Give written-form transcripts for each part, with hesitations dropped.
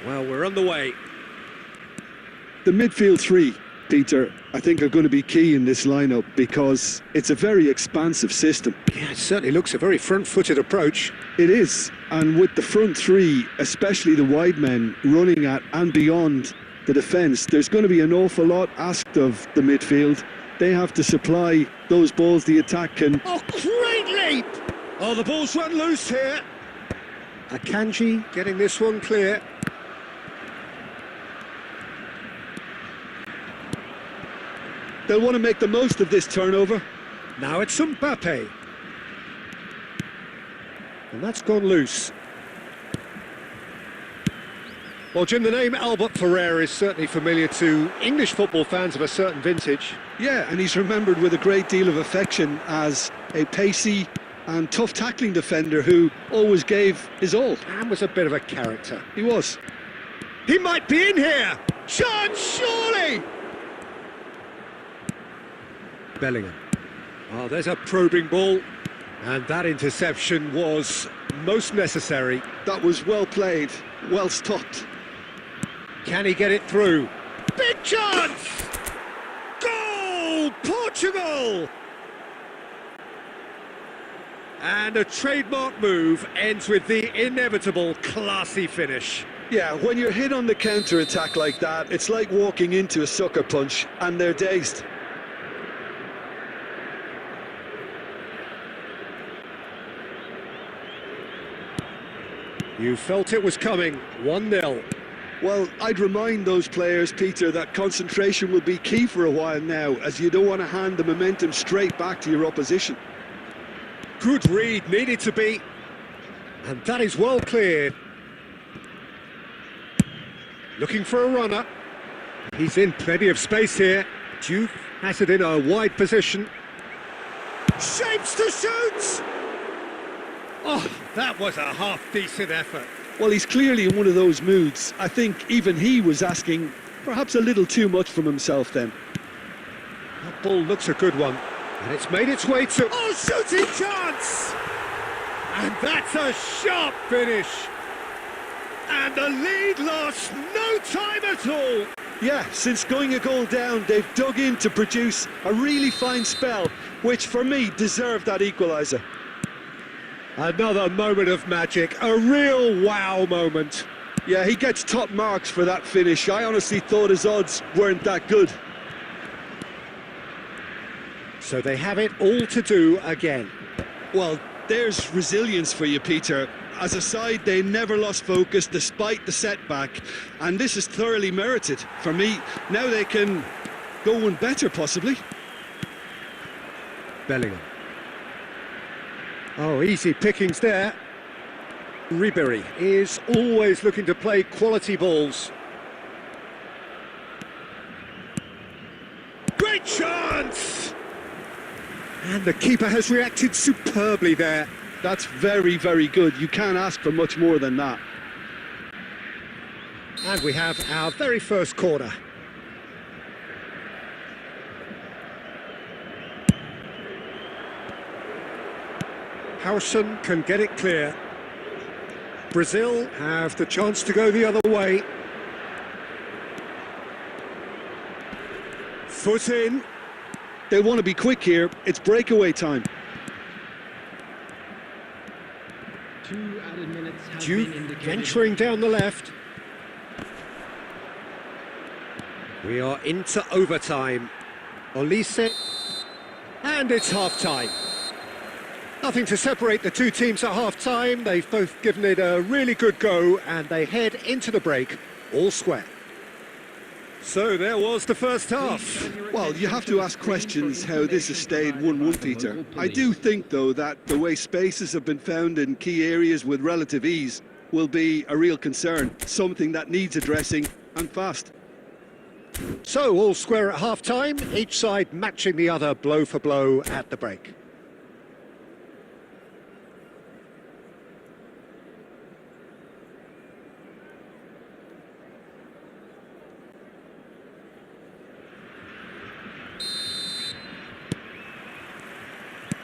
Well, we're on the way. The midfield three, Peter, I think are going to be key in this lineup because it's a very expansive system. Yeah, it certainly looks a very front-footed approach. It is, and with the front three, especially the wide men, running at and beyond the defence, there's going to be an awful lot asked of the midfield. They have to supply those balls the attack can. Oh, great leap! Oh, the ball's run loose here. Akanji getting this one clear. They'll want to make the most of this turnover. Now it's Mbappe. And that's gone loose. Well, Jim, the name Albert Ferrer is certainly familiar to English football fans of a certain vintage. Yeah, and he's remembered with a great deal of affection as a pacey and tough tackling defender who always gave his all. And was a bit of a character. He was. He might be in here! Chance, surely! Bellingham. Oh, there's a probing ball. And that interception was most necessary. That was well played, well stopped. Can he get it through? Big chance! Goal! Portugal! And a trademark move ends with the inevitable classy finish. Yeah, when you're hit on the counter-attack like that, it's like walking into a sucker punch and they're dazed. You felt it was coming. 1-0. Well, I'd remind those players, Peter, that concentration will be key for a while now, as you don't want to hand the momentum straight back to your opposition. Good read, needed to be. And that is well cleared. Looking for a runner. He's in plenty of space here. Juve has it in a wide position. Shapes to shoot! Oh, that was a half-decent effort. Well, he's clearly in one of those moods. I think even he was asking perhaps a little too much from himself then. That ball looks a good one. And it's made its way to... Oh, shooting chance! And that's a sharp finish. And the lead lost no time at all. Yeah, since going a goal down, they've dug in to produce a really fine spell, which for me deserved that equaliser. Another moment of magic, a real wow moment. Yeah, he gets top marks for that finish. I honestly thought his odds weren't that good. So they have it all to do again. Well, there's resilience for you, Peter. As a side, they never lost focus despite the setback, and this is thoroughly merited. For me, now they can go one better, possibly. Bellingham. Oh, easy pickings there. Ribery is always looking to play quality balls. Great chance! And the keeper has reacted superbly there. That's very, very good. You can't ask for much more than that. And we have our very first corner. Harrison can get it clear. Brazil have the chance to go the other way. Foot in. They want to be quick here. It's breakaway time. 2 added minutes have Juve been indicated. venturing down the left. We are into overtime. Olise. And it's half-time. Nothing to separate the two teams at half-time. They've both given it a really good go and they head into the break all square. So there was the first half. Well, you have to ask questions how this has stayed 1-1, Peter. I do think, though, that the way spaces have been found in key areas with relative ease will be a real concern, something that needs addressing and fast. So all square at half-time, each side matching the other blow for blow at the break.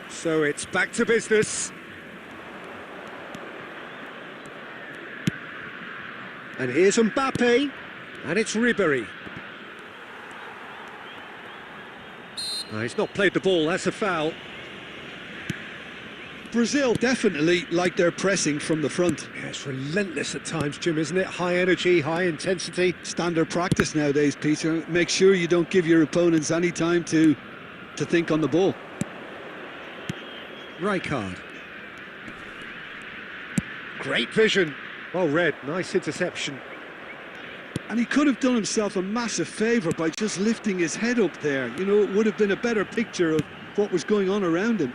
So it's back to business. And here's Mbappe, and it's Ribéry. He's not played the ball, that's a foul. Brazil definitely like their pressing from the front. Yeah, it's relentless at times, Jim, isn't it? High energy, high intensity. Standard practice nowadays, Peter. Make sure you don't give your opponents any time to think on the ball. Rijkaard. Great vision. Well read, nice interception. And he could have done himself a massive favour by just lifting his head up there. You know, it would have been a better picture of what was going on around him.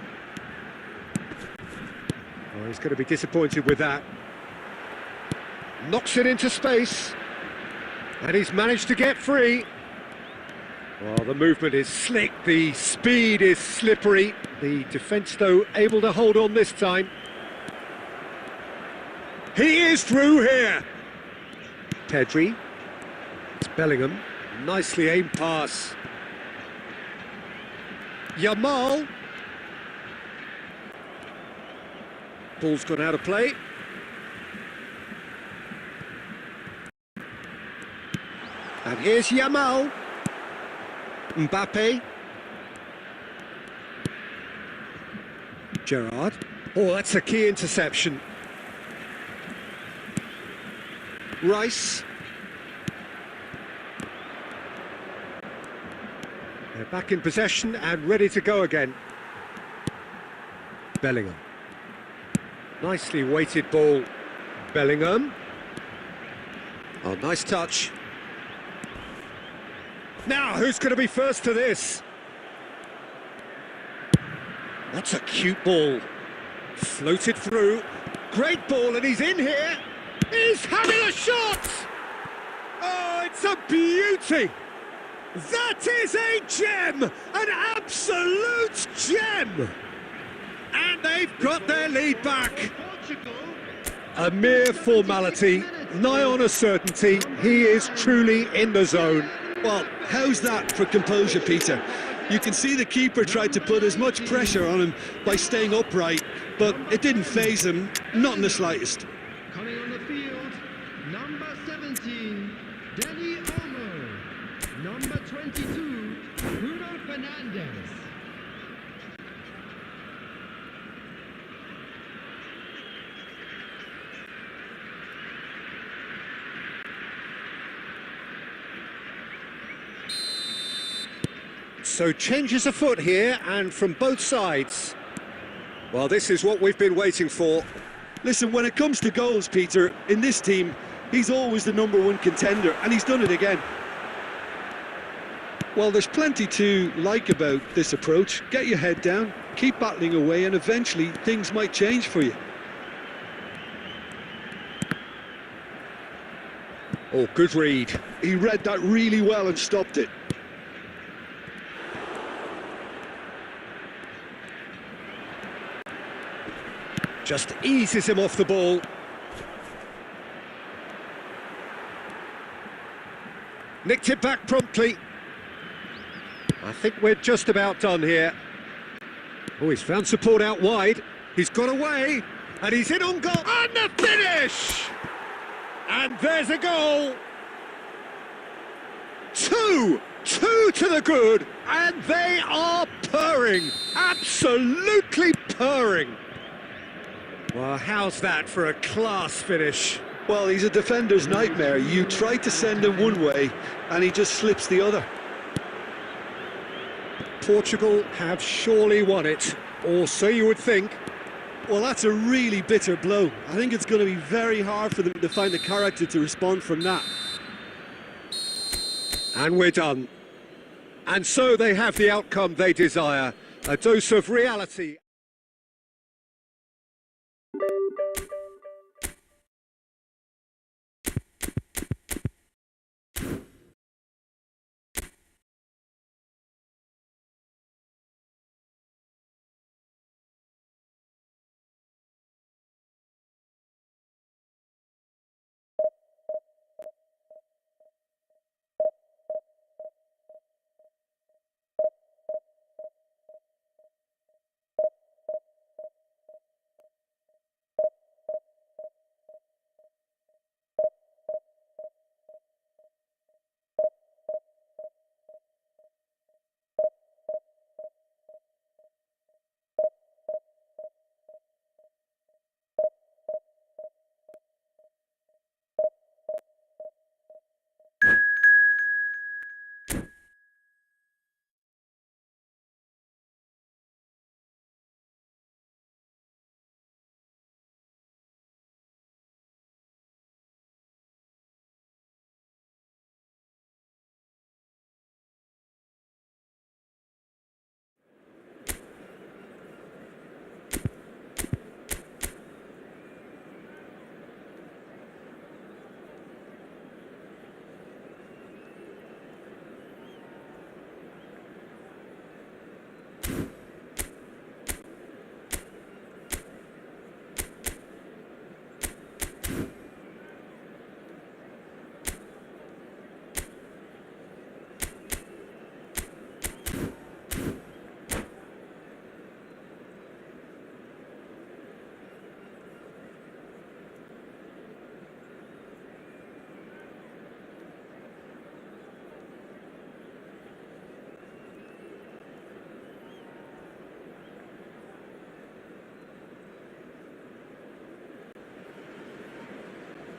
Oh, he's going to be disappointed with that. Knocks it into space. And he's managed to get free. Well, the movement is slick, the speed is slippery. The defence, though, able to hold on this time. He is through here. Pedri. It's Bellingham. Nicely aimed pass. Yamal. Ball's gone out of play. And here's Yamal. Mbappe. Gerrard. Oh, that's a key interception. Rice. They're back in possession and ready to go again. Bellingham. Nicely weighted ball. Bellingham. Oh, nice touch. Now, who's going to be first to this? That's a cute ball. Floated through. Great ball, and he's in here. He's having a shot! Oh, it's a beauty! That is a gem! An absolute gem! And they've got their lead back. A mere formality, nigh on a certainty. He is truly in the zone. Well, how's that for composure, Peter? You can see the keeper tried to put as much pressure on him by staying upright, but it didn't faze him, not in the slightest. Coming on the field, number 17, Danny Olmo. Number 22, Bruno Fernandes. So changes afoot here, and from both sides. Well, this is what we've been waiting for. Listen, when it comes to goals, Peter, in this team, he's always the #1 contender, and he's done it again. Well, there's plenty to like about this approach. Get your head down, keep battling away, and eventually things might change for you. Oh, good read. He read that really well and stopped it. Just eases him off the ball. Nicked it back promptly. I think we're just about done here. Oh, he's found support out wide. He's got away, and he's in on goal. And the finish! And there's a goal. Two to the good, and they are purring. Absolutely purring. Well, how's that for a class finish? Well, he's a defender's nightmare. You try to send him one way, and he just slips the other. Portugal have surely won it, or so you would think. Well, that's a really bitter blow. I think it's going to be very hard for them to find the character to respond from that. And we're done. And so they have the outcome they desire, a dose of reality.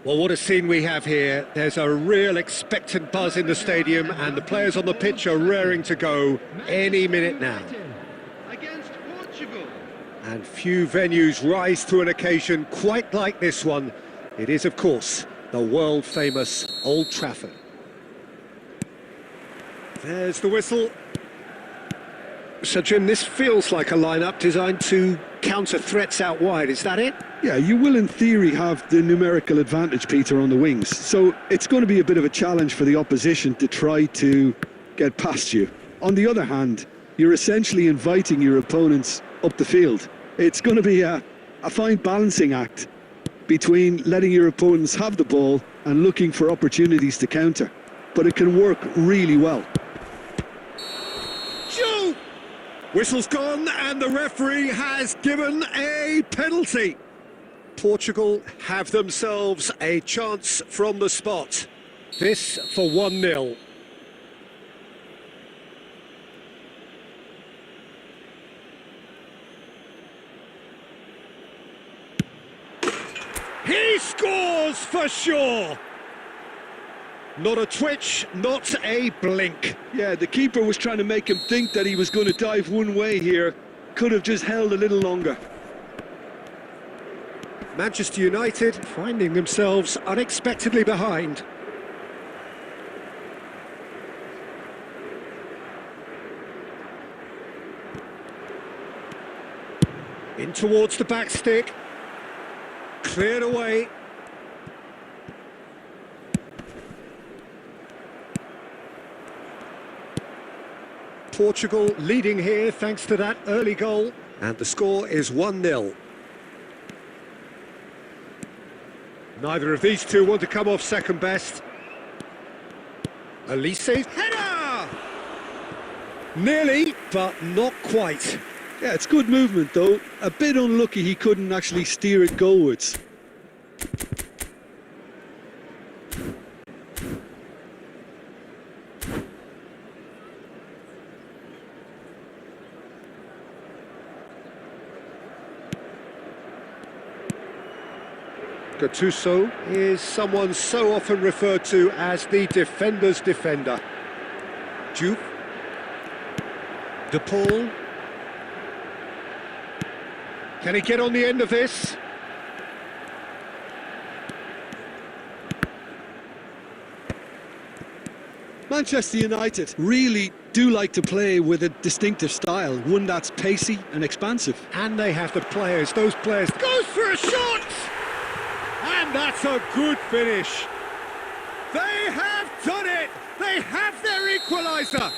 Well, what a scene we have here. There's a real expectant buzz in the stadium, and the players on the pitch are raring to go any minute now. Against Portugal. And few venues rise to an occasion quite like this one. It is, of course, the world-famous Old Trafford. There's the whistle. So, Jim, this feels like a lineup designed to counter threats out wide, is that it? Yeah, you will in theory have the numerical advantage, Peter, on the wings. So it's going to be a bit of a challenge for the opposition to try to get past you. On the other hand, you're essentially inviting your opponents up the field. It's going to be a fine balancing act between letting your opponents have the ball and looking for opportunities to counter. But it can work really well. Shoot! Whistle's gone and the referee has given a penalty. Portugal have themselves a chance from the spot. This for 1-0. He scores for sure! Not a twitch, not a blink. Yeah, the keeper was trying to make him think that he was going to dive one way here. Could have just held a little longer. Manchester United finding themselves unexpectedly behind. In towards the back stick. Cleared away. Portugal leading here thanks to that early goal. And the score is 1-0. Neither of these two want to come off second best. Elise's header! Nearly, but not quite. Yeah, it's good movement though. A bit unlucky he couldn't actually steer it goalwards. Gattuso is someone so often referred to as the defender's defender. Juve. De Paul. Can he get on the end of this? Manchester United really do like to play with a distinctive style, one that's pacey and expansive. And they have the players, those players. Goes for a shot! And that's a good finish. They have done it! They have their equaliser!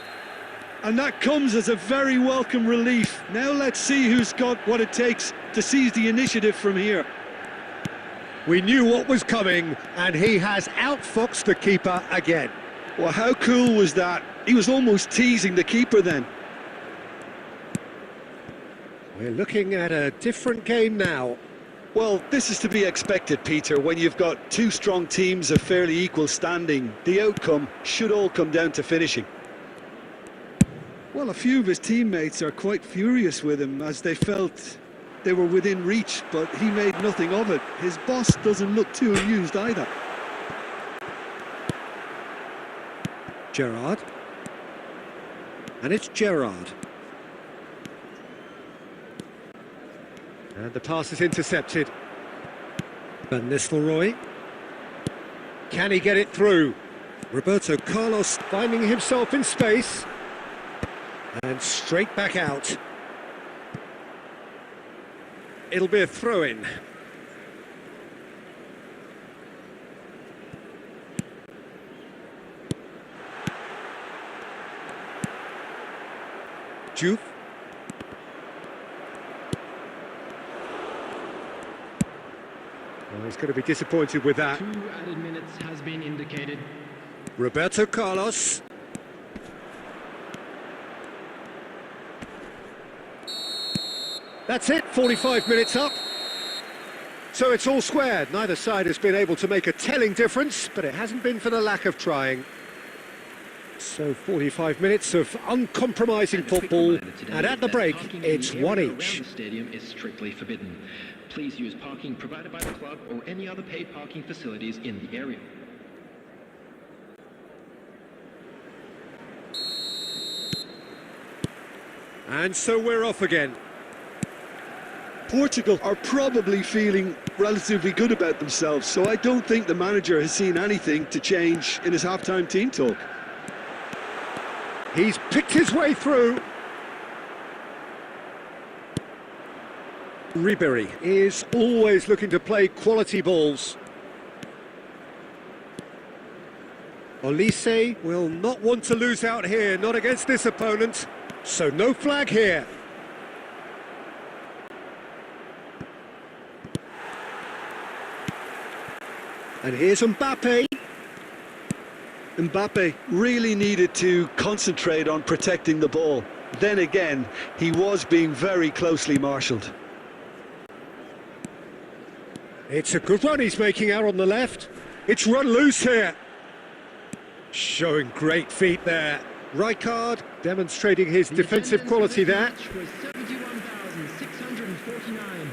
And that comes as a very welcome relief. Now let's see who's got what it takes to seize the initiative from here. We knew what was coming, and he has outfoxed the keeper again. Well, how cool was that? He was almost teasing the keeper then. We're looking at a different game now. Well, this is to be expected, Peter. When you've got two strong teams of fairly equal standing, the outcome should all come down to finishing. Well, a few of his teammates are quite furious with him as they felt they were within reach, but he made nothing of it. His boss doesn't look too amused either. Gerrard. And it's Gerrard. And the pass is intercepted. Van Nistelrooy. Can he get it through? Roberto Carlos finding himself in space. And straight back out. It'll be a throw-in. Juve. Well, he's going to be disappointed with that. 2 added minutes has been indicated. Roberto Carlos. That's it, 45 minutes up. So it's all squared. Neither side has been able to make a telling difference, but it hasn't been for the lack of trying. So 45 minutes of uncompromising football, and at the break, it's one each. The stadium is strictly forbidden. Please use parking provided by the club or any other paid parking facilities in the area. And so we're off again. Portugal are probably feeling relatively good about themselves, so I don't think the manager has seen anything to change in his half-time team talk. He's picked his way through. Ribery is always looking to play quality balls. Olise will not want to lose out here, not against this opponent. So no flag here. And here's Mbappe. Mbappe really needed to concentrate on protecting the ball. Then again, he was being very closely marshalled. It's a good run he's making out on the left. It's run loose here. Showing great feet there. Rijkaard demonstrating his defensive quality there. Was 71,649.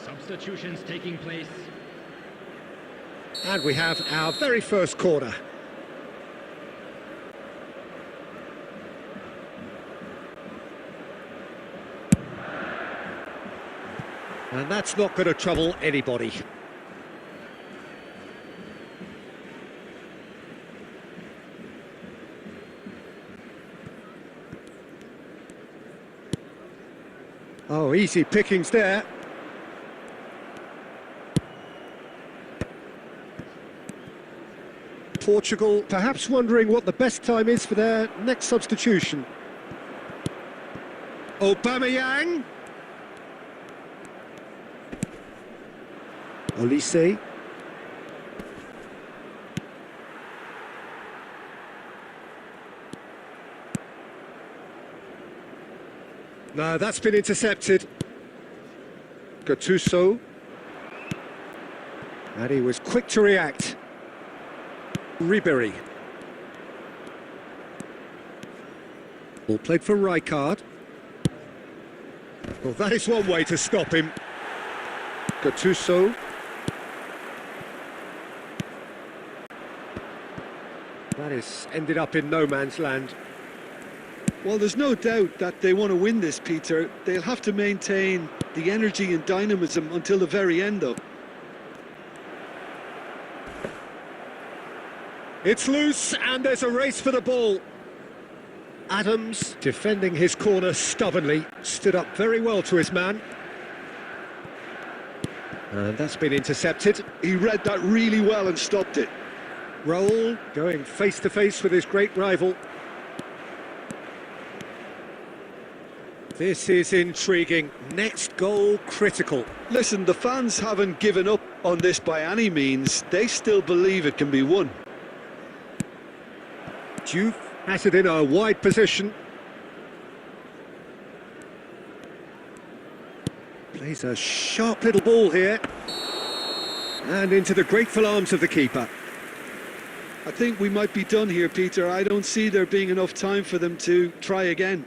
Substitutions taking place. And we have our very first corner. And that's not going to trouble anybody. Oh, easy pickings there. Portugal perhaps wondering what the best time is for their next substitution. Aubameyang. Olise. No, that's been intercepted. Gattuso. And he was quick to react. Ribery. Ball played for Rijkaard. Well, that is one way to stop him. Gattuso. That is ended up in no man's land. Well, there's no doubt that they want to win this, Peter. They'll have to maintain the energy and dynamism until the very end, though. It's loose, and there's a race for the ball. Adams, defending his corner stubbornly, stood up very well to his man. And that's been intercepted. He read that really well and stopped it. Raul going face-to-face with his great rival. This is intriguing. Next goal critical. Listen, the fans haven't given up on this by any means. They still believe it can be won. Juve has it in a wide position. Plays a sharp little ball here. And into the grateful arms of the keeper. I think we might be done here, Peter. I don't see there being enough time for them to try again.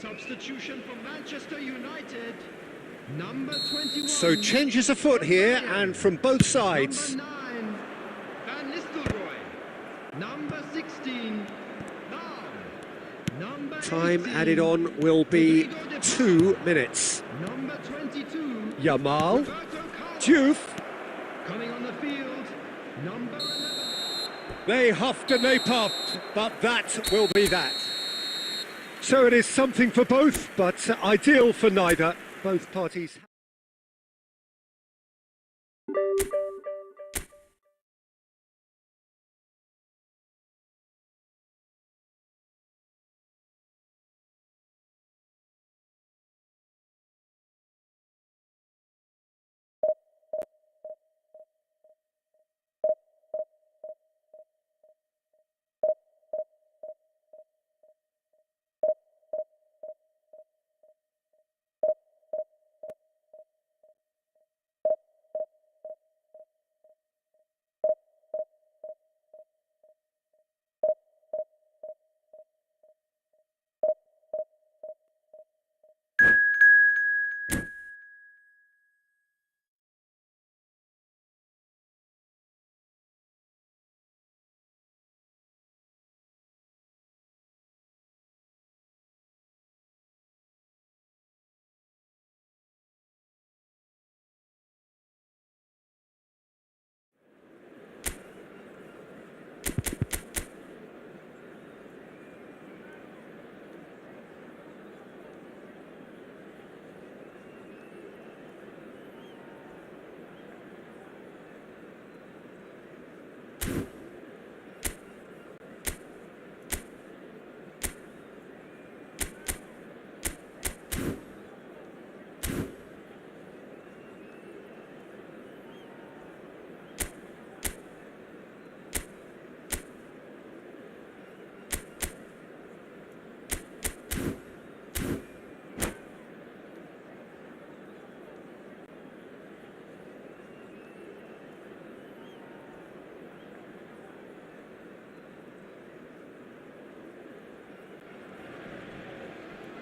Substitution for Manchester United. Number 21. So changes afoot here, and from both sides. Number 9, Van Nistelrooy. Number 16, Lahm. Number Time 18, added on will be 2 minutes. Number 22, Yamal, Roberto Carlos. Diouf. Coming on the field, number 11. They huffed and they puffed, but that will be that. So it is something for both, but ideal for neither. Both parties.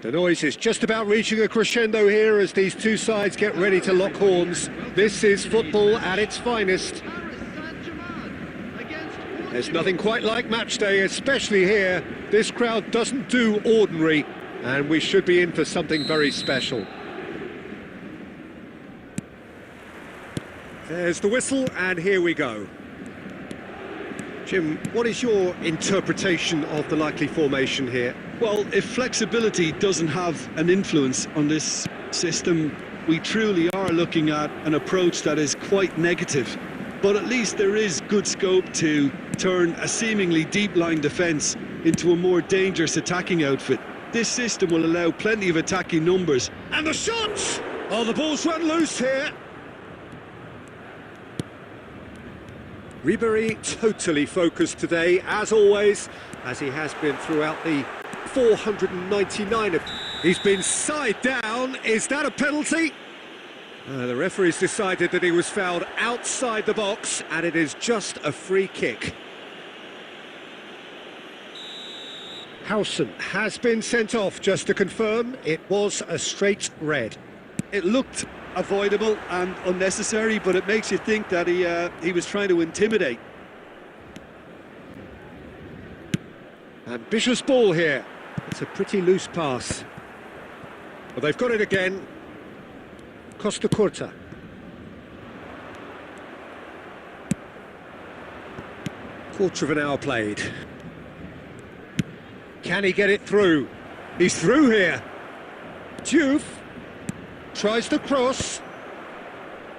The noise is just about reaching a crescendo here as these two sides get ready to lock horns. This is football at its finest. There's nothing quite like match day, especially here. This crowd doesn't do ordinary, and we should be in for something very special. There's the whistle, and here we go. Jim, what is your interpretation of the likely formation here? Well, if flexibility doesn't have an influence on this system, we truly are looking at an approach that is quite negative. But at least there is good scope to turn a seemingly deep-line defence into a more dangerous attacking outfit. This system will allow plenty of attacking numbers. And the shots! Oh, the ball's run loose here. Ribéry totally focused today, as always, as he has been throughout the 499. He's been side down. Is that a penalty? The referee's decided that he was fouled outside the box, and it is just a free kick. Howson has been sent off, just to confirm. It was a straight red. It looked avoidable and unnecessary, but it makes you think that he was trying to intimidate. Ambitious ball here. It's a pretty loose pass. Well, they've got it again. Costa Curta. Quarter of an hour played. Can he get it through? He's through here. Diouf tries the cross.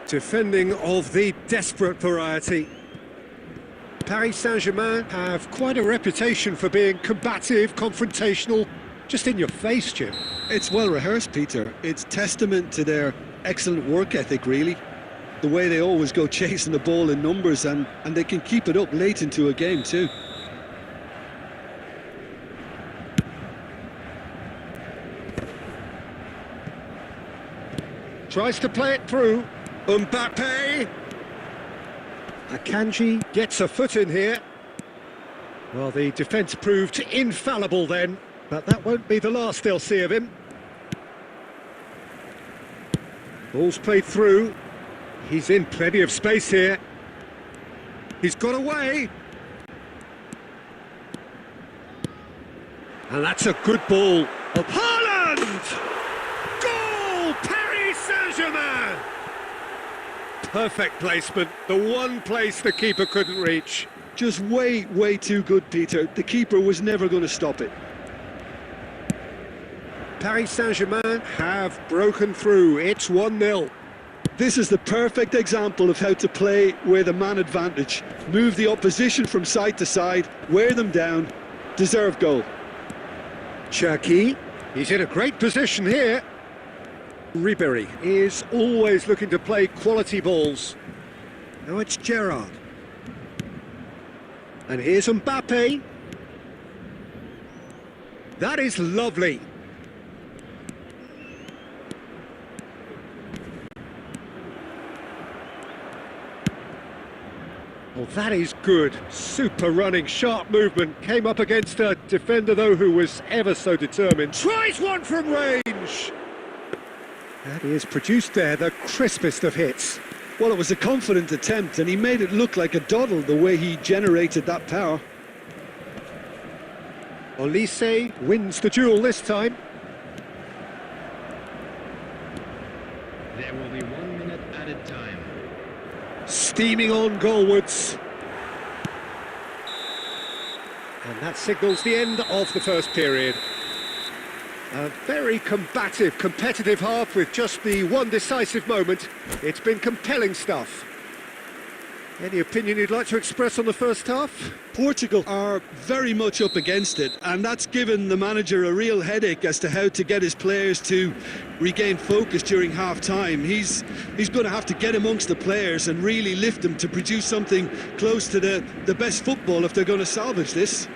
Defending of the desperate variety. Paris Saint-Germain have quite a reputation for being combative, confrontational, just in your face, Jim. It's well rehearsed, Peter. It's testament to their excellent work ethic, really. The way they always go chasing the ball in numbers, and they can keep it up late into a game too. Tries to play it through. Mbappe. Akanji gets a foot in here. Well, the defence proved infallible then, but that won't be the last they'll see of him. Ball's played through. He's in plenty of space here. He's got away. And that's a good ball. Of Haaland! Goal! Paris Saint-Germain! Perfect placement. The one place the keeper couldn't reach. Just way too good, Peter. The keeper was never going to stop it. Paris Saint-Germain have broken through. It's 1-0. This is the perfect example of how to play with a man advantage. Move the opposition from side to side, wear them down, deserve goal. Cherki, he's in a great position here. Ribéry is always looking to play quality balls. Now it's Gerrard. And here's Mbappe. That is lovely. Oh, that is good. Super running, sharp movement. Came up against a defender, though, who was ever so determined. Tries one from range! And he has produced there the crispest of hits. Well, it was a confident attempt, and he made it look like a doddle the way he generated that power. Olise wins the duel this time. There will be 1 minute added time. Steaming on goalwards. And that signals the end of the first period. A very combative, competitive half with just the one decisive moment. It's been compelling stuff. Any opinion you'd like to express on the first half? Portugal are very much up against it, and that's given the manager a real headache as to how to get his players to regain focus during half-time. He's going to have to get amongst the players and really lift them to produce something close to the best football if they're going to salvage this.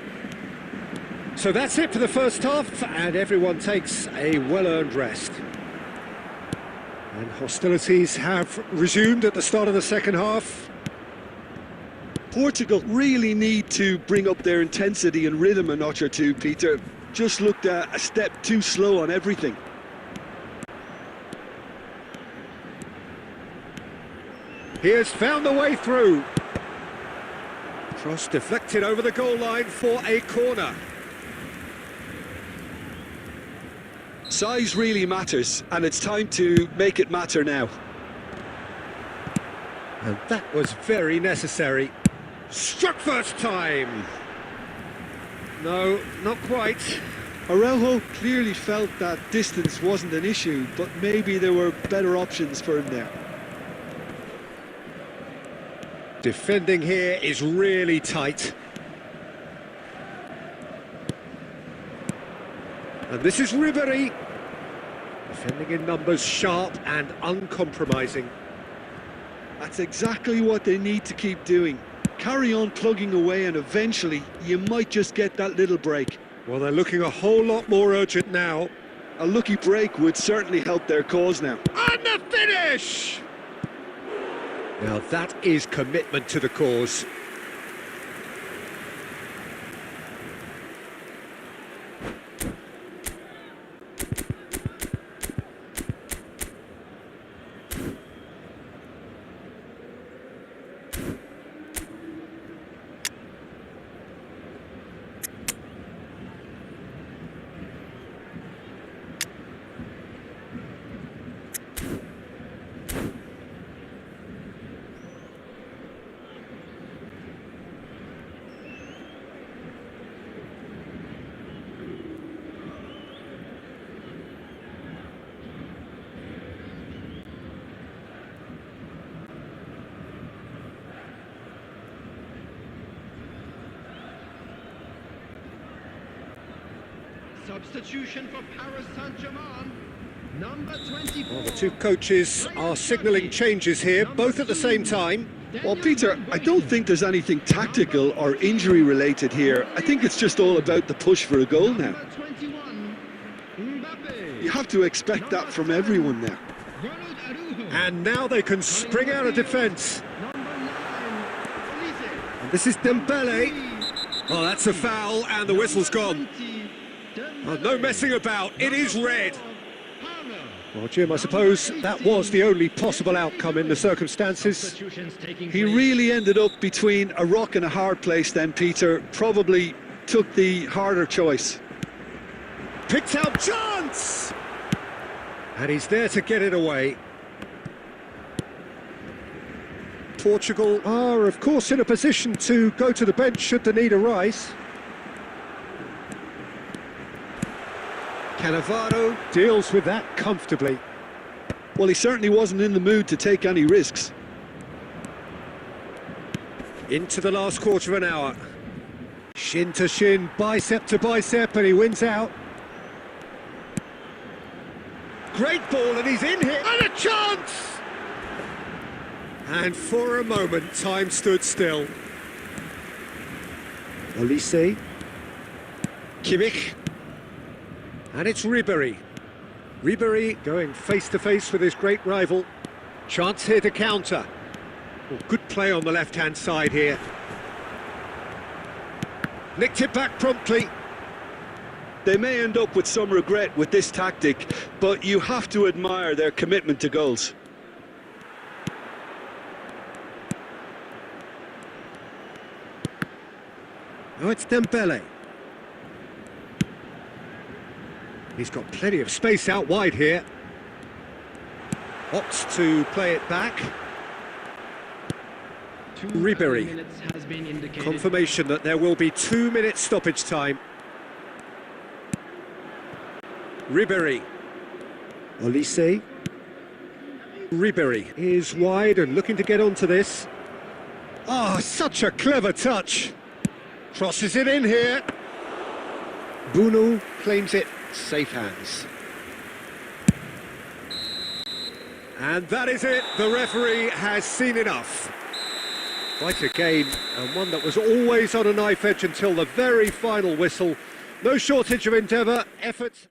So that's it for the first half, and everyone takes a well-earned rest. And hostilities have resumed at the start of the second half. Portugal really need to bring up their intensity and rhythm a notch or two, Peter. Just looked a step too slow on everything. He has found the way through. Cross deflected over the goal line for a corner. Size really matters, and it's time to make it matter now. And that was very necessary. Struck first time. No, not quite. Araujo clearly felt that distance wasn't an issue, but maybe there were better options for him there. Defending here is really tight. And this is Ribéry. Defending in numbers, sharp and uncompromising. That's exactly what they need to keep doing. Carry on plugging away, and eventually you might just get that little break. Well, they're looking a whole lot more urgent now. A lucky break would certainly help their cause now. And the finish! Now that is commitment to the cause. Substitution for Paris Saint-Germain, number 24. Well, the two coaches are signalling changes here, both at the same time. Well, Peter, I don't think there's anything tactical or injury related here. I think it's just all about the push for a goal now. Number 21, Mbappe. You have to expect that from everyone now. And now they can spring out of defence. Number 9, Olise. And this is Dembele. Oh, that's a foul, and the whistle's gone. Oh, no messing about, it is red. Well, Jim, I suppose that was the only possible outcome in the circumstances. He really ended up between a rock and a hard place then, Peter. Probably took the harder choice. Picked out chance! And he's there to get it away. Portugal are, of course, in a position to go to the bench should the need arise. Cannavaro deals with that comfortably. Well, he certainly wasn't in the mood to take any risks. Into the last quarter of an hour. Shin to shin, bicep to bicep, and he wins out. Great ball, and he's in here, and a chance! And for a moment, time stood still. Olise. Kimmich. And it's Ribéry. Ribéry going face-to-face with his great rival. Chance here to counter. Oh, good play on the left-hand side here. Nicked it back promptly. They may end up with some regret with this tactic, but you have to admire their commitment to goals. Oh, it's Dembele. He's got plenty of space out wide here. Opts to play it back. Ribéry. Confirmation that there will be 2 minutes stoppage time. Ribéry. Olise. Ribéry is wide and looking to get onto this. Oh, such a clever touch. Crosses it in here. Bruno claims it. Safe hands. And that is it. The referee has seen enough. Quite a game, and one that was always on a knife edge until the very final whistle. No shortage of endeavour, effort.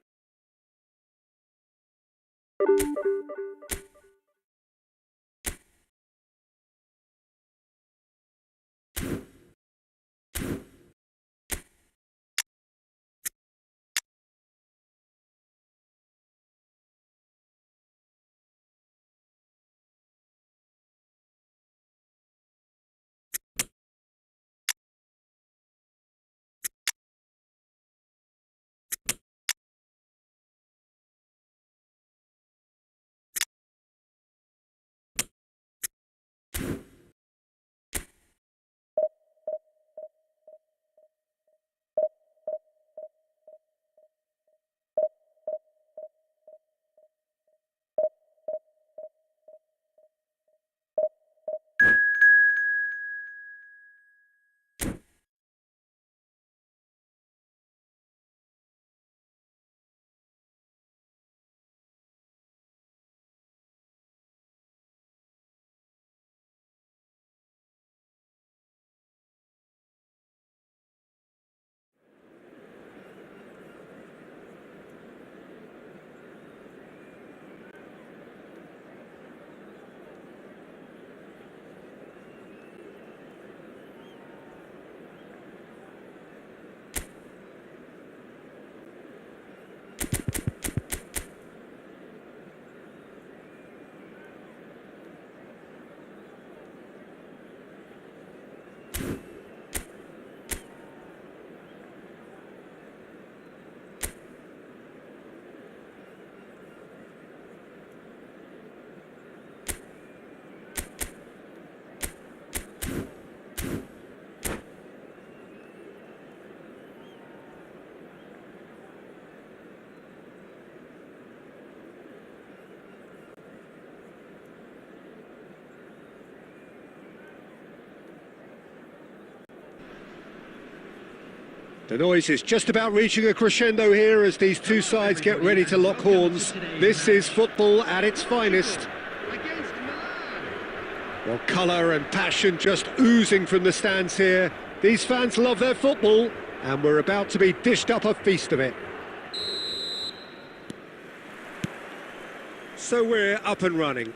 The noise is just about reaching a crescendo here as these two sides get ready to lock horns. This is football at its finest. Well, colour and passion just oozing from the stands here. These fans love their football, and we're about to be dished up a feast of it. So we're up and running.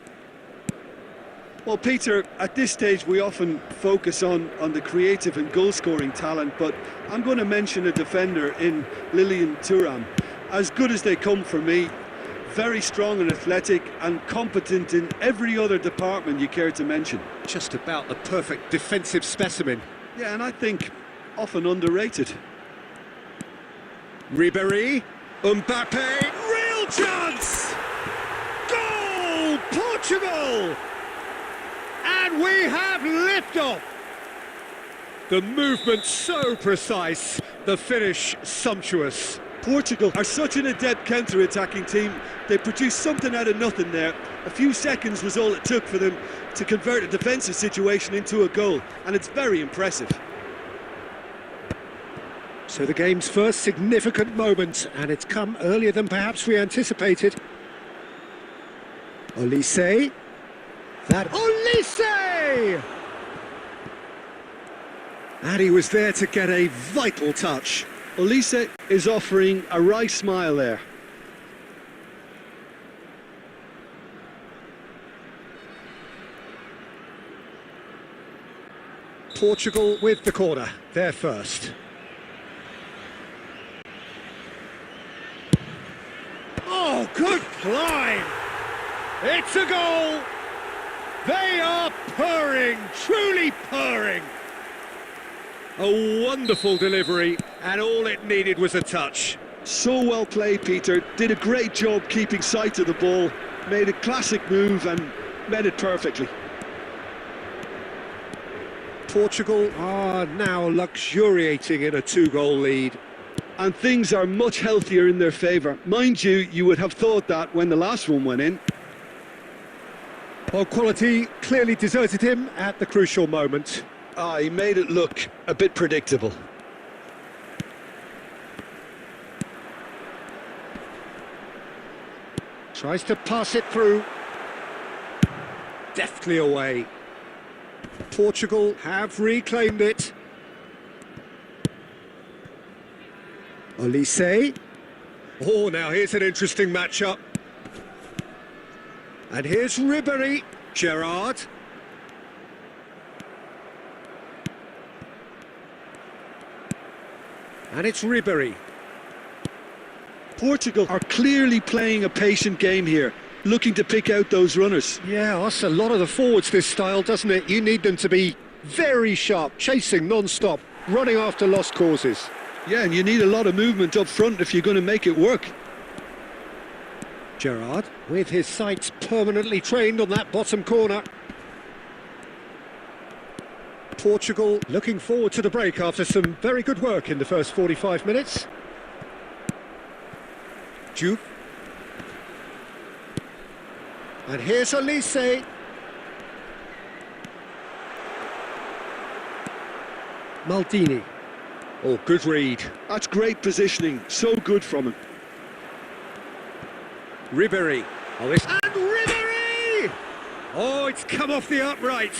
Well, Peter, at this stage we often focus on the creative and goal-scoring talent, but I'm going to mention a defender in Lilian Thuram. As good as they come for me, very strong and athletic and competent in every other department you care to mention. Just about the perfect defensive specimen. Yeah, and I think often underrated. Ribéry, Mbappe, real chance! Goal! Portugal! And we have liftoff! The movement so precise, the finish sumptuous. Portugal are such an adept counter-attacking team. They produced something out of nothing there. A few seconds was all it took for them to convert a defensive situation into a goal, and it's very impressive. So the game's first significant moment, and it's come earlier than perhaps we anticipated. Olise. Olise! And he was there to get a vital touch. Olise is offering a wry smile there. Portugal with the corner, they're first. Oh, good climb! It's a goal! They are purring, truly purring! A wonderful delivery, and all it needed was a touch. So well played, Peter. Did a great job keeping sight of the ball. Made a classic move and met it perfectly. Portugal are now luxuriating in a 2-goal lead. And things are much healthier in their favour. Mind you, you would have thought that when the last one went in. Well, quality clearly deserted him at the crucial moment. He made it look a bit predictable. Tries to pass it through. Deftly away. Portugal have reclaimed it. Olise. Oh, now here's an interesting matchup. And here's Ribéry. Gerrard. And it's Ribéry. Portugal are clearly playing a patient game here, looking to pick out those runners. Yeah, that's a lot of the forwards, this style, doesn't it? You need them to be very sharp, chasing non-stop, running after lost causes. Yeah, and you need a lot of movement up front if you're going to make it work. Gerrard, with his sights permanently trained on that bottom corner. Portugal looking forward to the break after some very good work in the first 45 minutes. Juve. And here's Olise. Maldini. Oh, good read. That's great positioning, so good from him. Ribéry. Oh, and Ribéry! Oh, it's come off the upright.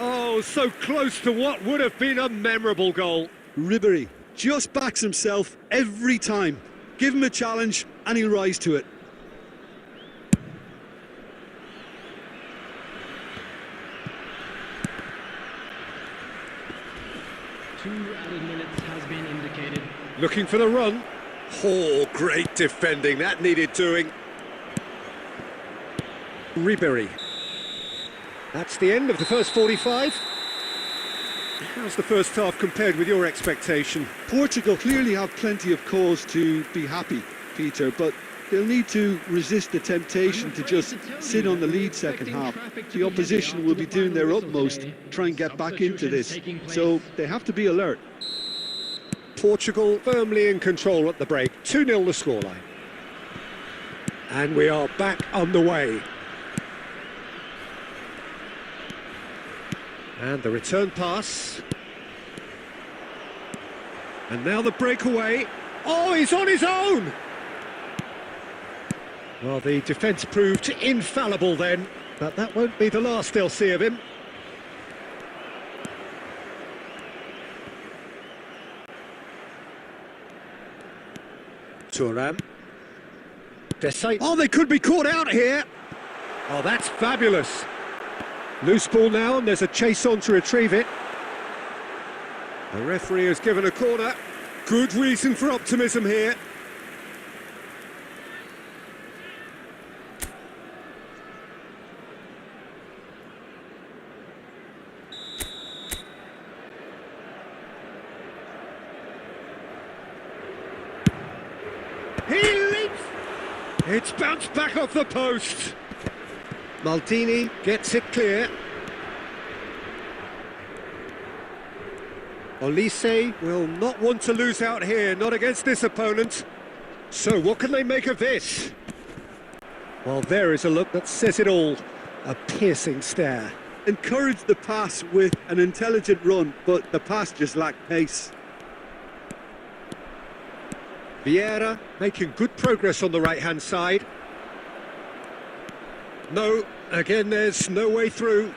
Oh, so close to what would have been a memorable goal. Ribéry just backs himself every time. Give him a challenge and he'll rise to it. Two added minutes has been indicated. Looking for the run. Oh, great defending. That needed doing. Ribéry. That's the end of the first 45. How's the first half compared with your expectation? Portugal clearly have plenty of cause to be happy, Peter, but they'll need to resist the temptation to just sit on the lead second half. The opposition will be doing their utmost to try and get back into this, so they have to be alert. Portugal firmly in control at the break. 2-0 the scoreline. And we are back underway. And the return pass. And now the breakaway. Oh, he's on his own! Well, the defence proved infallible then, but that won't be the last they'll see of him. Thuram. Desai. Oh, they could be caught out here! Oh, that's fabulous! Loose ball now, and there's a chase on to retrieve it. The referee has given a corner. Good reason for optimism here. He leaps! It's bounced back off the post. Maldini gets it clear. Olise will not want to lose out here, not against this opponent. So what can they make of this? Well, there is a look that says it all. A piercing stare. Encouraged the pass with an intelligent run, but the pass just lacked pace. Vieira making good progress on the right-hand side. No, again there's no way through.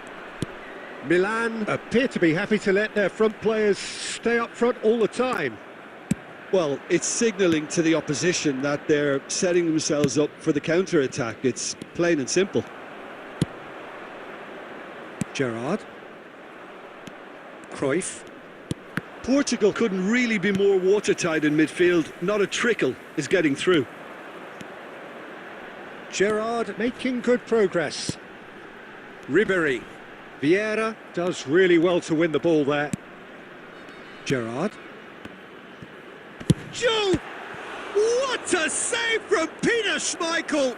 Milan appear to be happy to let their front players stay up front all the time. Well, it's signalling to the opposition that they're setting themselves up for the counter-attack. It's plain and simple. Gerrard. Cruyff. Portugal couldn't really be more watertight in midfield. Not a trickle is getting through. Gerrard making good progress. Ribéry. Vieira does really well to win the ball there. Gerrard. Joe! What a save from Peter Schmeichel!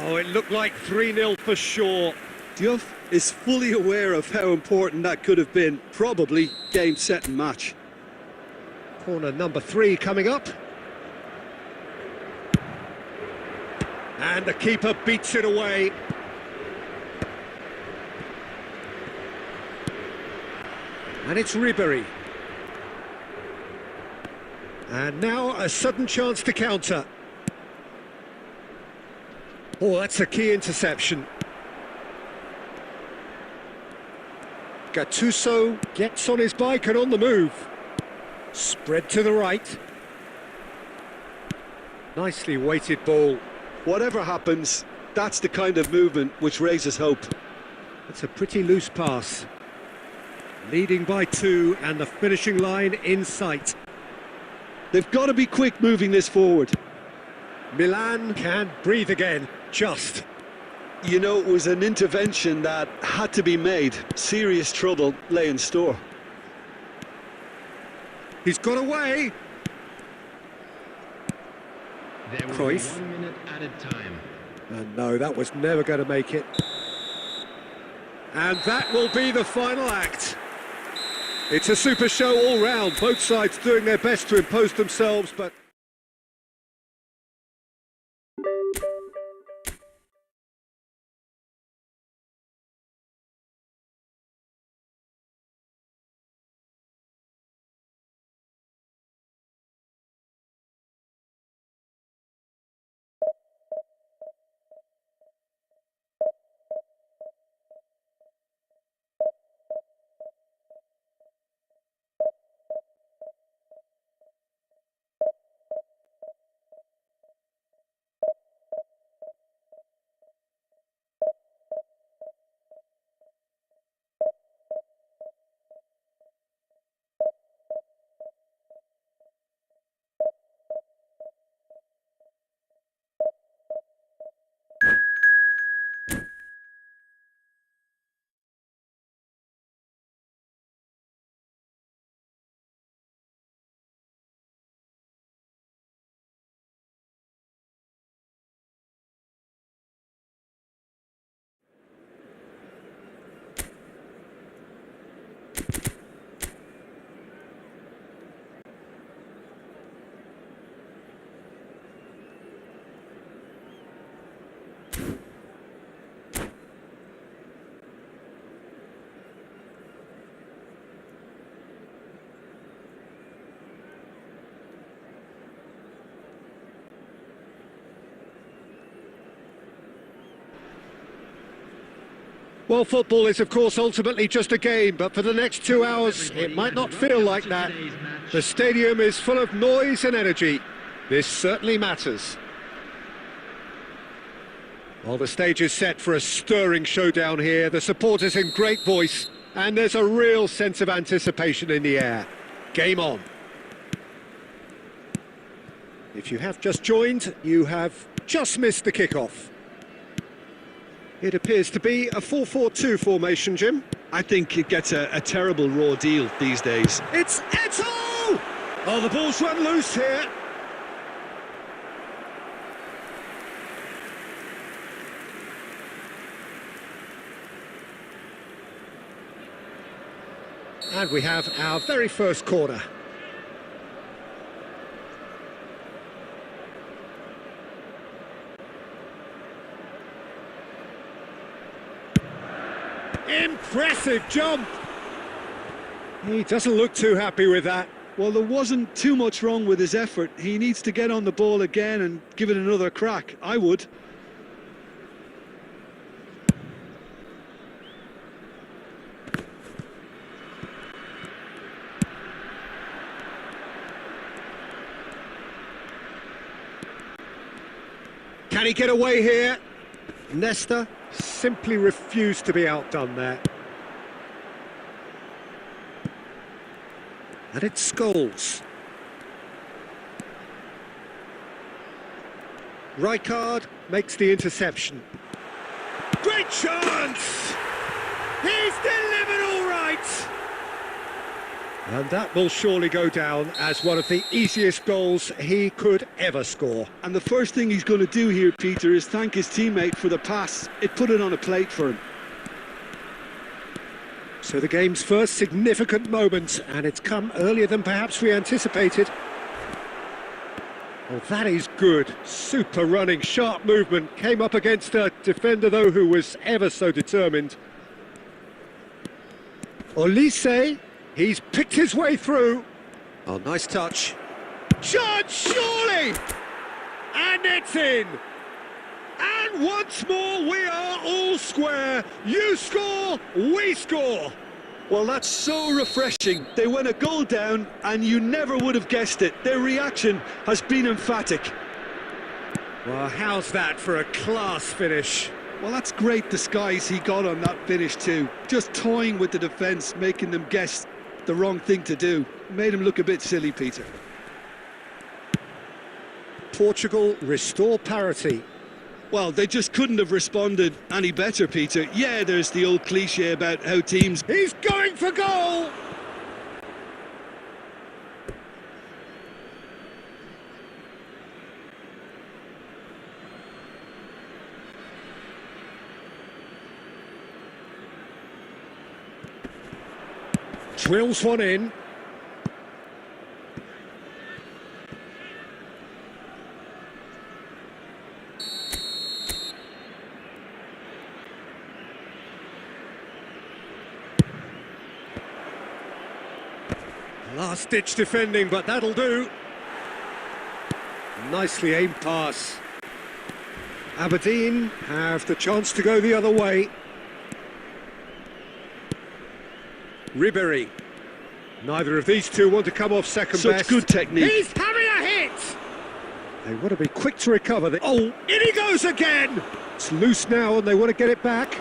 Oh, it looked like 3-0 for sure. Diouf is fully aware of how important that could have been. Probably game, set and match. Corner number 3 coming up. And the keeper beats it away. And it's Ribéry. And now a sudden chance to counter. Oh, that's a key interception. Gattuso gets on his bike and on the move. Spread to the right. Nicely weighted ball. Whatever happens, that's the kind of movement which raises hope. It's a pretty loose pass. Leading by 2 and the finishing line in sight. They've got to be quick moving this forward. Milan can breathe again, just. You know, it was an intervention that had to be made. Serious trouble lay in store. He's got away. There will Cruyff. be 1 minute added time. And no, that was never going to make it. And that will be the final act. It's a super show all round, both sides doing their best to impose themselves, but... Well, football is, of course, ultimately just a game, but for the next 2 hours, it might not feel like that. The stadium is full of noise and energy. This certainly matters. Well, the stage is set for a stirring showdown here. The supporters in great voice, and there's a real sense of anticipation in the air. Game on. If you have just joined, you have just missed the kickoff. It appears to be a 4-4-2 formation, Jim. I think it gets a terrible raw deal these days. It's Eto'o! Oh, the ball's run loose here. And we have our very first corner. Impressive jump! He doesn't look too happy with that. Well, there wasn't too much wrong with his effort. He needs to get on the ball again and give it another crack. I would. Can he get away here? Nesta simply refused to be outdone there. And it's Scholes. Rijkaard makes the interception. Great chance! He's delivered all right! And that will surely go down as one of the easiest goals he could ever score. And the first thing he's going to do here, Peter, is thank his teammate for the pass. It put it on a plate for him. So the game's first significant moment, and it's come earlier than perhaps we anticipated. Oh, that is good. Super running, sharp movement. Came up against a defender, though, who was ever so determined. Olise, he's picked his way through. Oh, nice touch. Shot, surely! And it's in! And once more, we are all square. You score, we score. Well, that's so refreshing. They went a goal down, and you never would have guessed it. Their reaction has been emphatic. Well, how's that for a class finish? Well, that's great disguise he got on that finish too. Just toying with the defence, making them guess the wrong thing to do. Made him look a bit silly, Peter. Portugal restore parity. Well, they just couldn't have responded any better, Peter. Yeah, there's the old cliche about how teams... He's going for goal! Drills one in. Last-ditch defending, but that'll do. Nicely aimed pass. Aberdeen have the chance to go the other way. Ribéry. Neither of these two want to come off second Such best. good technique. He's having a hit! They want to be quick to recover. Oh, in he goes again! It's loose now and they want to get it back.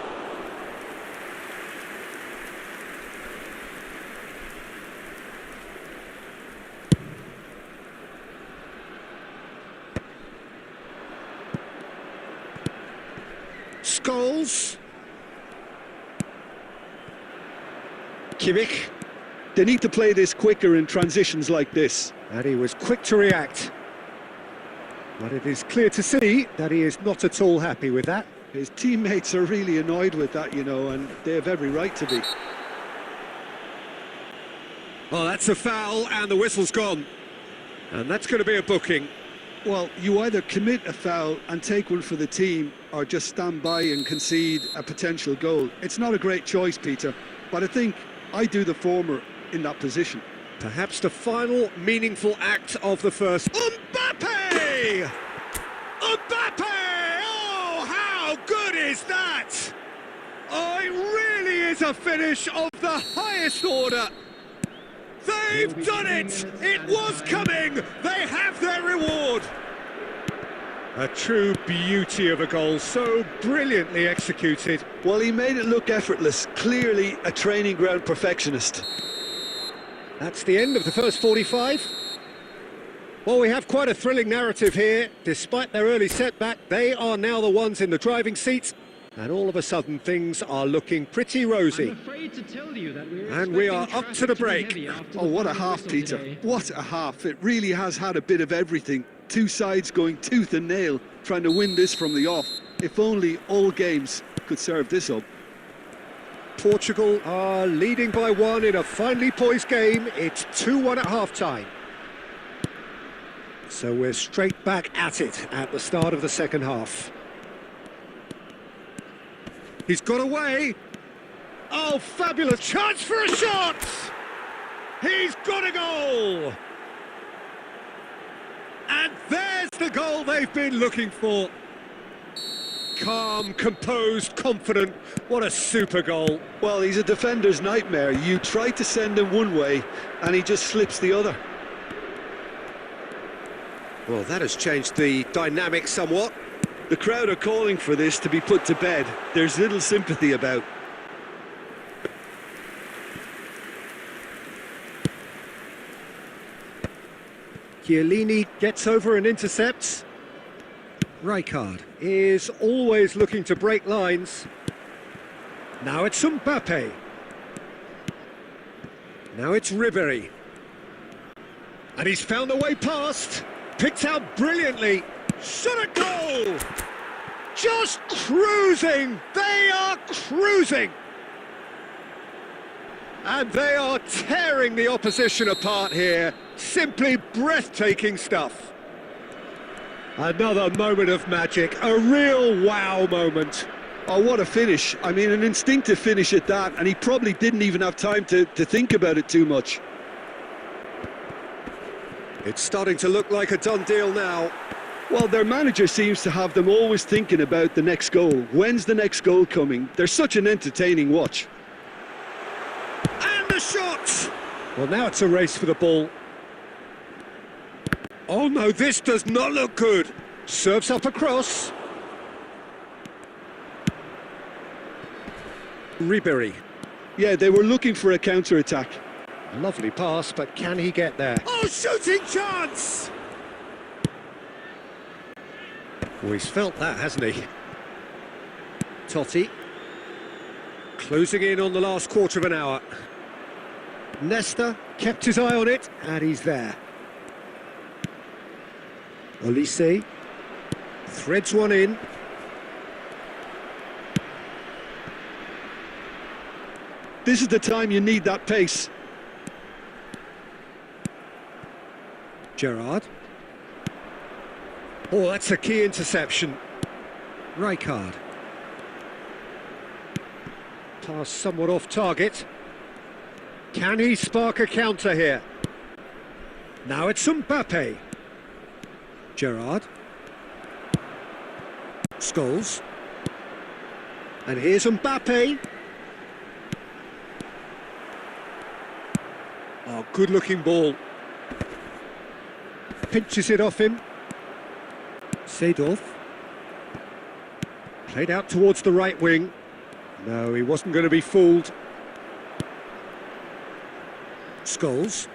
Scholes. Kimmich. They need to play this quicker in transitions like this. And he was quick to react. But it is clear to see that he is not at all happy with that. His teammates are really annoyed with that, you know, and they have every right to be. Well, that's a foul and the whistle's gone. And that's going to be a booking. Well, you either commit a foul and take one for the team or just stand by and concede a potential goal. It's not a great choice, Peter, but I think I do the former in that position. Perhaps the final meaningful act of the first. Mbappe! Mbappe! Oh, how good is that? Oh, it really is a finish of the highest order. They've done it! It was coming! They have their reward! A true beauty of a goal, so brilliantly executed. Well, he made it look effortless. Clearly a training ground perfectionist. That's the end of the first 45. Well, we have quite a thrilling narrative here. Despite their early setback, they are now the ones in the driving seat. And all of a sudden, things are looking pretty rosy. I'm afraid to tell you that And we are up to the break. Oh, what a half, Peter. What a half. It really has had a bit of everything. Two sides going tooth and nail, trying to win this from the off. If only all games could serve this up. Portugal are leading by 1 in a finely poised game. It's 2-1 at half-time. So we're straight back at it at the start of the second half. He's got away. Oh, fabulous chance for a shot! He's got a goal! And there's the goal they've been looking for. Calm, composed, confident. What a super goal. Well, he's a defender's nightmare. You try to send him one way, and he just slips the other. Well, that has changed the dynamic somewhat. The crowd are calling for this to be put to bed. There's little sympathy about. Chiellini gets over and intercepts. Rijkaard is always looking to break lines. Now it's Mbappe. Now it's Ribéry. And he's found a way past. Picked out brilliantly. Shot a goal! Just cruising! They are cruising! And they are tearing the opposition apart here. Simply breathtaking stuff. Another moment of magic, a real wow moment. Oh, what a finish. I mean, an instinctive finish at that, and he probably didn't even have time to think about it too much. It's starting to look like a done deal now. Well, their manager seems to have them always thinking about the next goal. When's the next goal coming? They're such an entertaining watch. And the shot! Well, now it's a race for the ball. Oh no, this does not look good. Serves up across. Ribéry. Yeah, they were looking for a counter-attack. Lovely pass, but can he get there? Oh, shooting chance! Well, he's felt that, hasn't he? Totti. Closing in on the last quarter of an hour. Nesta kept his eye on it, and he's there. Olise threads one in. This is the time you need that pace. Gerrard. Oh, that's a key interception. Rijkaard. Pass somewhat off target. Can he spark a counter here? Now it's Mbappe. Gerrard. Scholes. And here's Mbappe. Oh, good-looking ball. Pinches it off him. Seedorf. Played out towards the right wing. No, he wasn't going to be fooled. Scholes.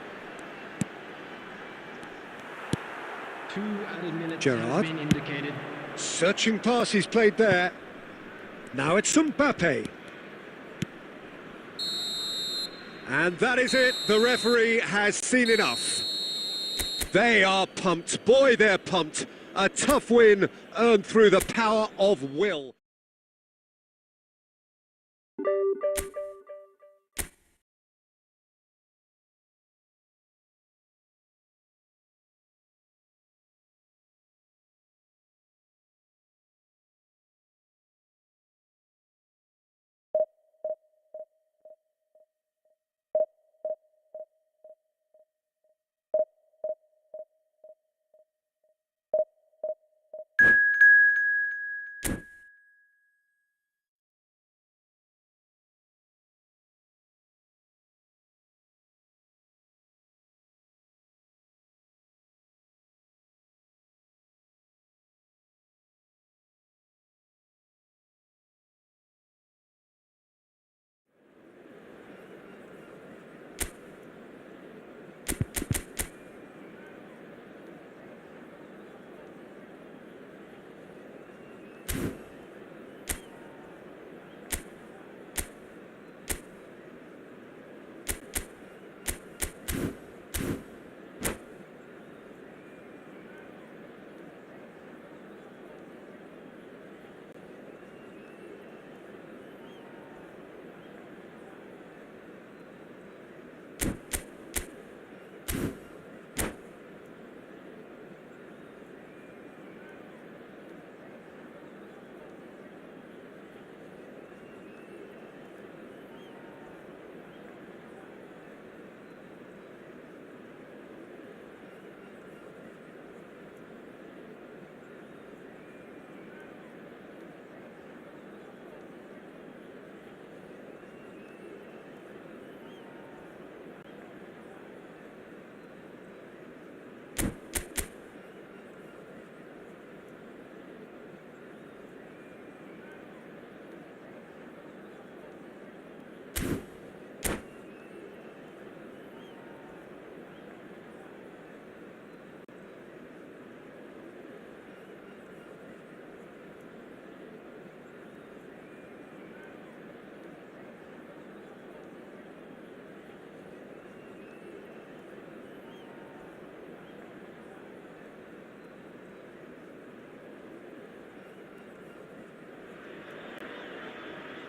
2 added minutes Gerrard. have been indicated. Searching pass he's played there. Now it's Mbappe. And that is it. The referee has seen enough. They are pumped. Boy, they're pumped. A tough win earned through the power of will.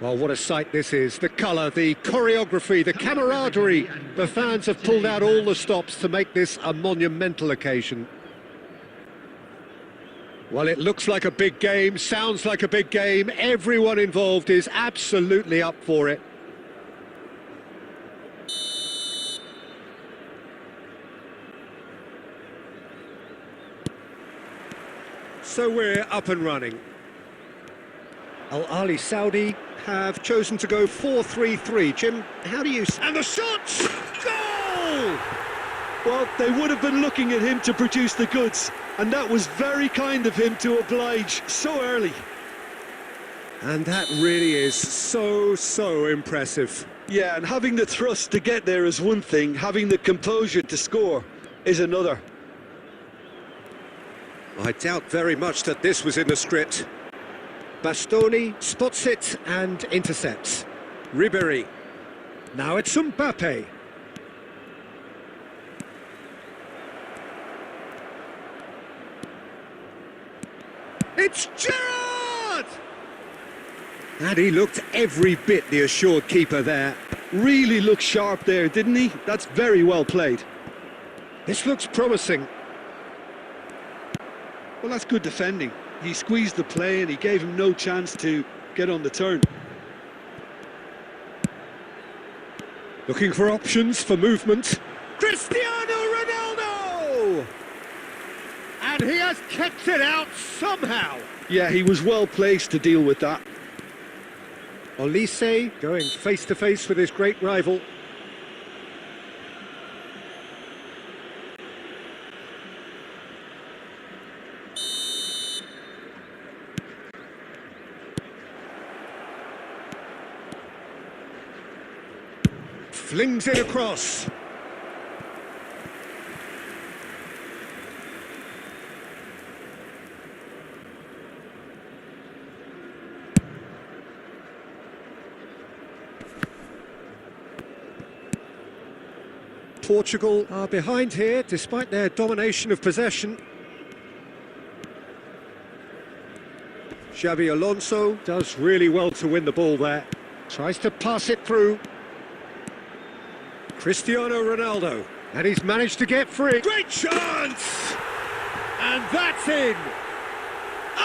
Well, what a sight this is. The colour, the choreography, the camaraderie. The fans have pulled out all the stops to make this a monumental occasion. Well, it looks like a big game, sounds like a big game. Everyone involved is absolutely up for it. So we're up and running. Al Ahly Saudi have chosen to go 4-3-3. Jim, how do you... And the shot! Goal! Well, they would have been looking at him to produce the goods, and that was very kind of him to oblige so early. And that really is so impressive. Yeah, and having the thrust to get there is one thing, having the composure to score is another. I doubt very much that this was in the script. Bastoni spots it and intercepts. Ribéry. Now it's Mbappe. It's Gerrard! And he looked every bit the assured keeper there. Really looked sharp there, didn't he? That's very well played. This looks promising. Well, that's good defending. He squeezed the play and he gave him no chance to get on the turn. Looking for options for movement. Cristiano Ronaldo! And he has kept it out somehow. Yeah, he was well placed to deal with that. Olise going face-to-face with his great rival. Flings it across. Portugal are behind here despite their domination of possession. Xabi Alonso does really well to win the ball there. Tries to pass it through. Cristiano Ronaldo, and he's managed to get free. Great chance! And that's in!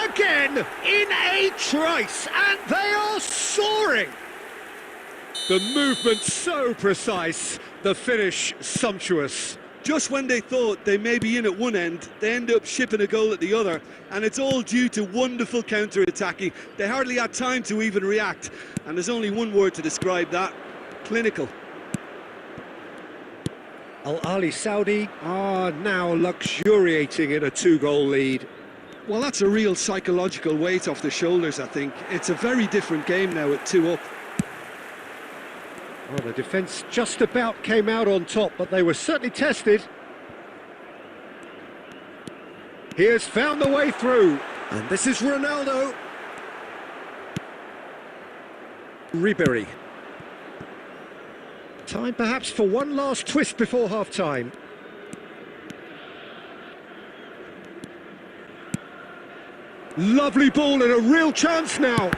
Again, in a trice, and they are soaring! The movement so precise, the finish sumptuous. Just when they thought they may be in at one end, they end up shipping a goal at the other, and it's all due to wonderful counter-attacking. They hardly had time to even react, and there's only one word to describe that: clinical. Al Ahly Saudi are now luxuriating in a 2-goal lead. Well, that's a real psychological weight off the shoulders, I think. It's a very different game now at 2 up. Well, the defence just about came out on top, but they were certainly tested. He has found the way through, and this is Ronaldo. Ribéry. Time perhaps for one last twist before half-time. Lovely ball and a real chance now.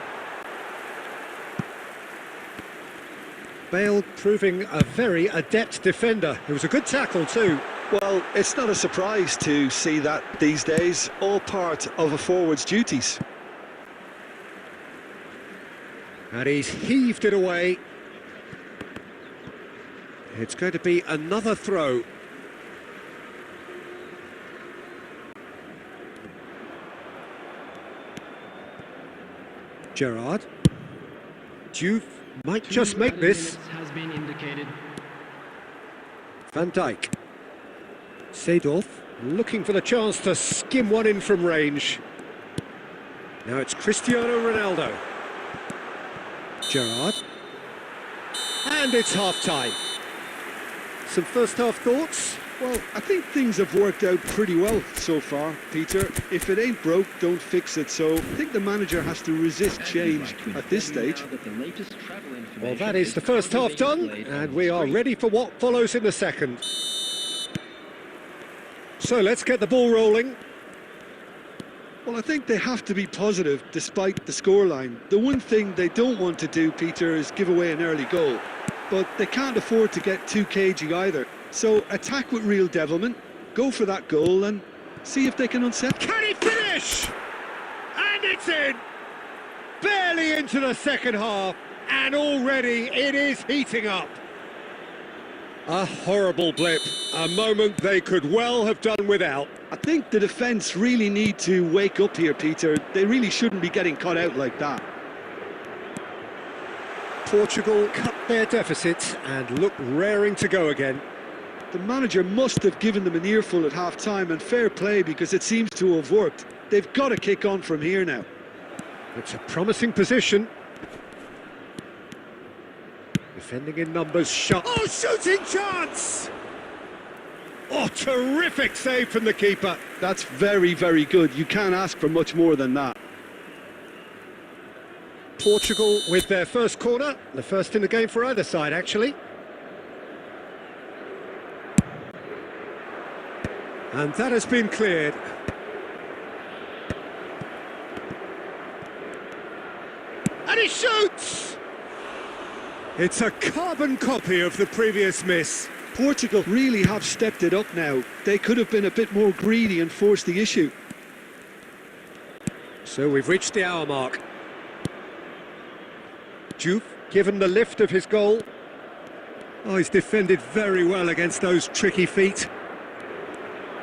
Bale proving a very adept defender. It was a good tackle too. Well, it's not a surprise to see that these days, all part of a forward's duties. And he's heaved it away. It's going to be another throw. Gerrard. Juve might just make this. Has been indicated. Van Dijk. Seedorf looking for the chance to skim one in from range. Now it's Cristiano Ronaldo. Gerrard. And it's half-time. Some first-half thoughts? Well, I think things have worked out pretty well so far, Peter. If it ain't broke, don't fix it. So I think the manager has to resist change at this stage. Well, that is the first half done, and we are ready for what follows in the second. So let's get the ball rolling. Well, I think they have to be positive despite the scoreline. The one thing they don't want to do, Peter, is give away an early goal. But they can't afford to get too cagey either. So attack with real devilment, go for that goal and see if they can unsettle. Can he finish? And it's in! Barely into the second half, and already it is heating up. A horrible blip, a moment they could well have done without. I think the defence really need to wake up here, Peter. They really shouldn't be getting cut out like that. Portugal cut their deficit and look raring to go again. The manager must have given them an earful at half-time, and fair play because it seems to have worked. They've got to kick on from here now. It's a promising position. Defending in numbers, shot. Oh, shooting chance! Oh, terrific save from the keeper. That's very, very good. You can't ask for much more than that. Portugal with their first corner, the first in the game for either side, actually. And that has been cleared. And he shoots! It's a carbon copy of the previous miss. Portugal really have stepped it up now. They could have been a bit more greedy and forced the issue. So we've reached the hour mark. Juve, given the lift of his goal. Oh, he's defended very well against those tricky feet.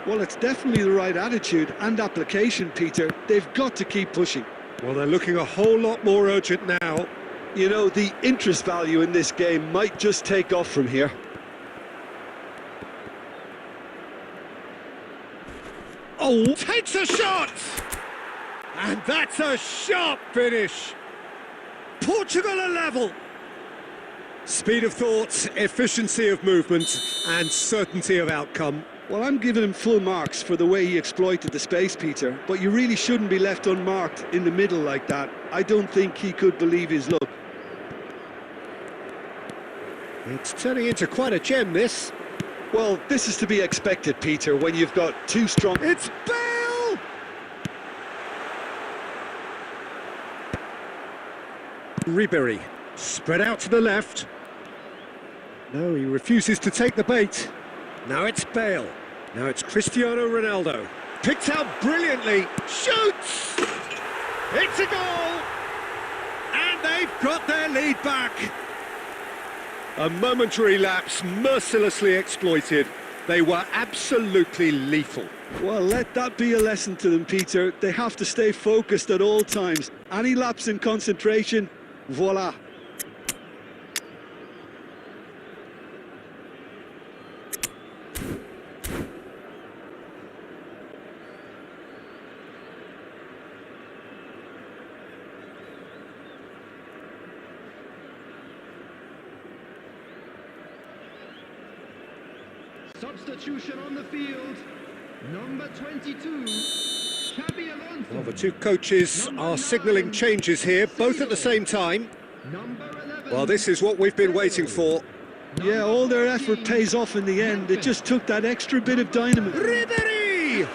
Well, it's definitely the right attitude and application, Peter. They've got to keep pushing. Well, they're looking a whole lot more urgent now. You know, the interest value in this game might just take off from here. Oh, takes a shot! And that's a sharp finish. Portugal are level. Speed of thought, efficiency of movement, and certainty of outcome. Well, I'm giving him full marks for the way he exploited the space, Peter, but you really shouldn't be left unmarked in the middle like that. I don't think he could believe his luck. It's turning into quite a gem, this. Well, this is to be expected, Peter, when you've got two strong... It's Bale! Ribery, spread out to the left. No, he refuses to take the bait. Now it's Bale. Now it's Cristiano Ronaldo. Picked out brilliantly. Shoots! It's a goal! And they've got their lead back. A momentary lapse mercilessly exploited. They were absolutely lethal. Well, let that be a lesson to them, Peter. They have to stay focused at all times. Any lapse in concentration, voila. Substitution on the field, number 22, Xabi Alonso. Well, the two coaches are signalling changes here, both at the same time. Number 11, Well, this is what we've been waiting for. Yeah, all their effort pays off in the end. It just took that extra bit of dynamite. Ribery!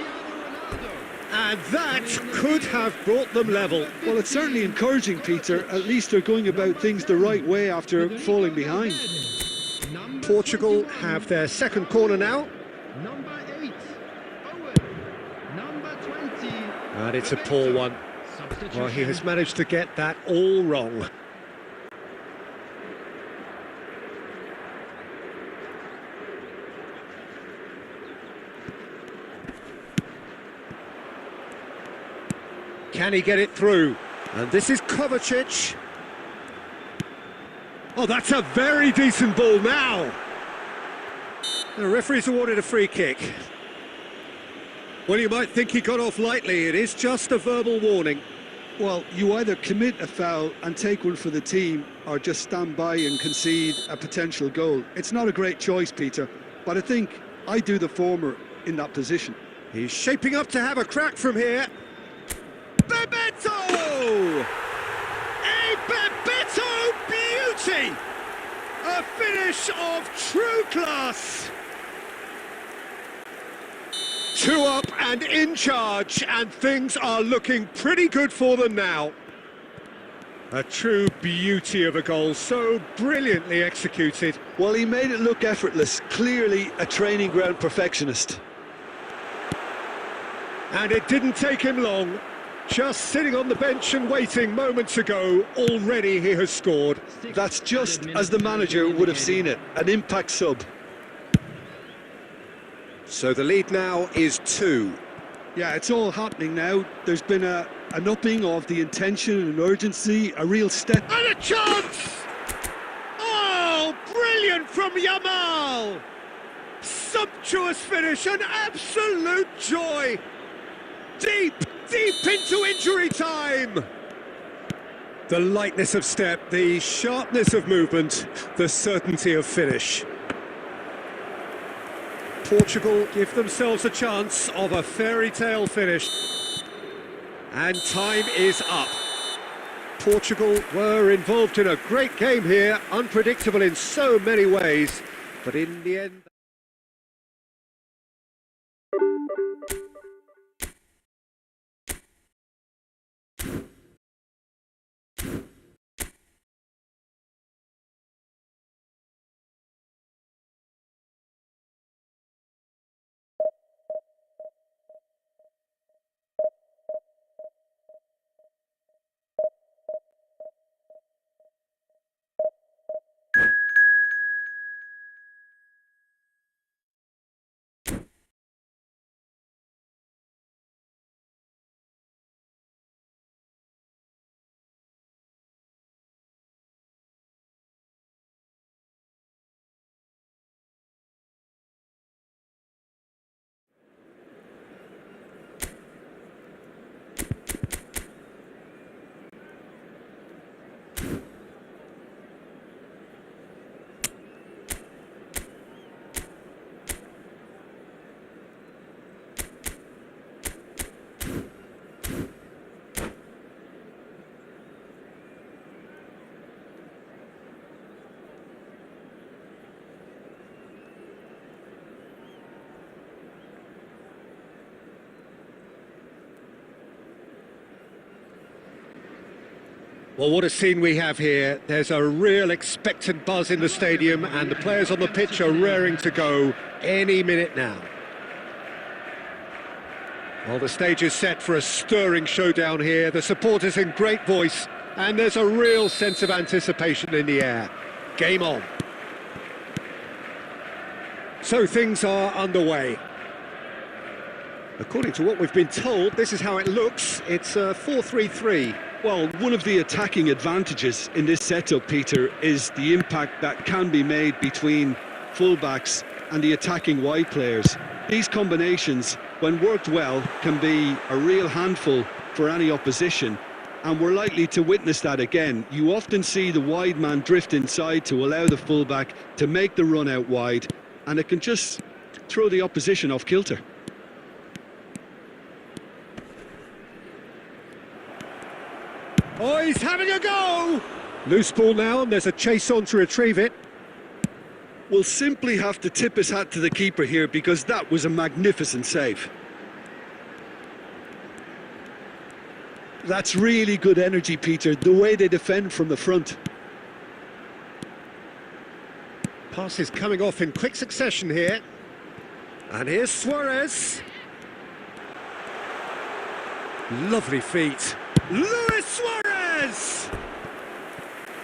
And that could have brought them level. Well, it's certainly encouraging, Peter. At least they're going about things the right way after falling behind. Portugal have their second corner now. Number 8, Owen. Number 20. And it's a poor one. Well, he has managed to get that all wrong. Can he get it through? And this is Kovacic. Oh, that's a very decent ball now. The referee's awarded a free kick. Well, you might think he got off lightly. It is just a verbal warning. Well, you either commit a foul and take one for the team, or just stand by and concede a potential goal. It's not a great choice, Peter, but I think I do the former in that position. He's shaping up to have a crack from here. Bebeto! A Bebeto beauty! A finish of true class! 2 up and in charge, and things are looking pretty good for them now. A true beauty of a goal, so brilliantly executed. Well, he made it look effortless, clearly a training ground perfectionist. And it didn't take him long. Just sitting on the bench and waiting moments ago, already he has scored. That's just as the manager would have seen it, an impact sub. So the lead now is 2. Yeah, it's all happening now. There's been an upping of the intention and urgency, a real step. And a chance! Oh, brilliant from Yamal! Sumptuous finish, an absolute joy! Deep into injury time! The lightness of step, the sharpness of movement, the certainty of finish. Portugal give themselves a chance of a fairy tale finish. And time is up. Portugal were involved in a great game here, unpredictable in so many ways, but in the end... Well, what a scene we have here. There's a real expectant buzz in the stadium and the players on the pitch are raring to go any minute now. Well, the stage is set for a stirring showdown here. The supporters in great voice and there's a real sense of anticipation in the air. Game on. So things are underway. According to what we've been told, this is how it looks. It's a 4-3-3. Well, one of the attacking advantages in this setup, Peter, is the impact that can be made between fullbacks and the attacking wide players. These combinations, when worked well, can be a real handful for any opposition, and we're likely to witness that again. You often see the wide man drift inside to allow the fullback to make the run out wide, and it can just throw the opposition off kilter. Oh, he's having a go! Loose ball now, and there's a chase on to retrieve it. We'll simply have to tip his hat to the keeper here because that was a magnificent save. That's really good energy, Peter, the way they defend from the front. Passes coming off in quick succession here. And here's Suarez. Lovely feet. Luis Suarez!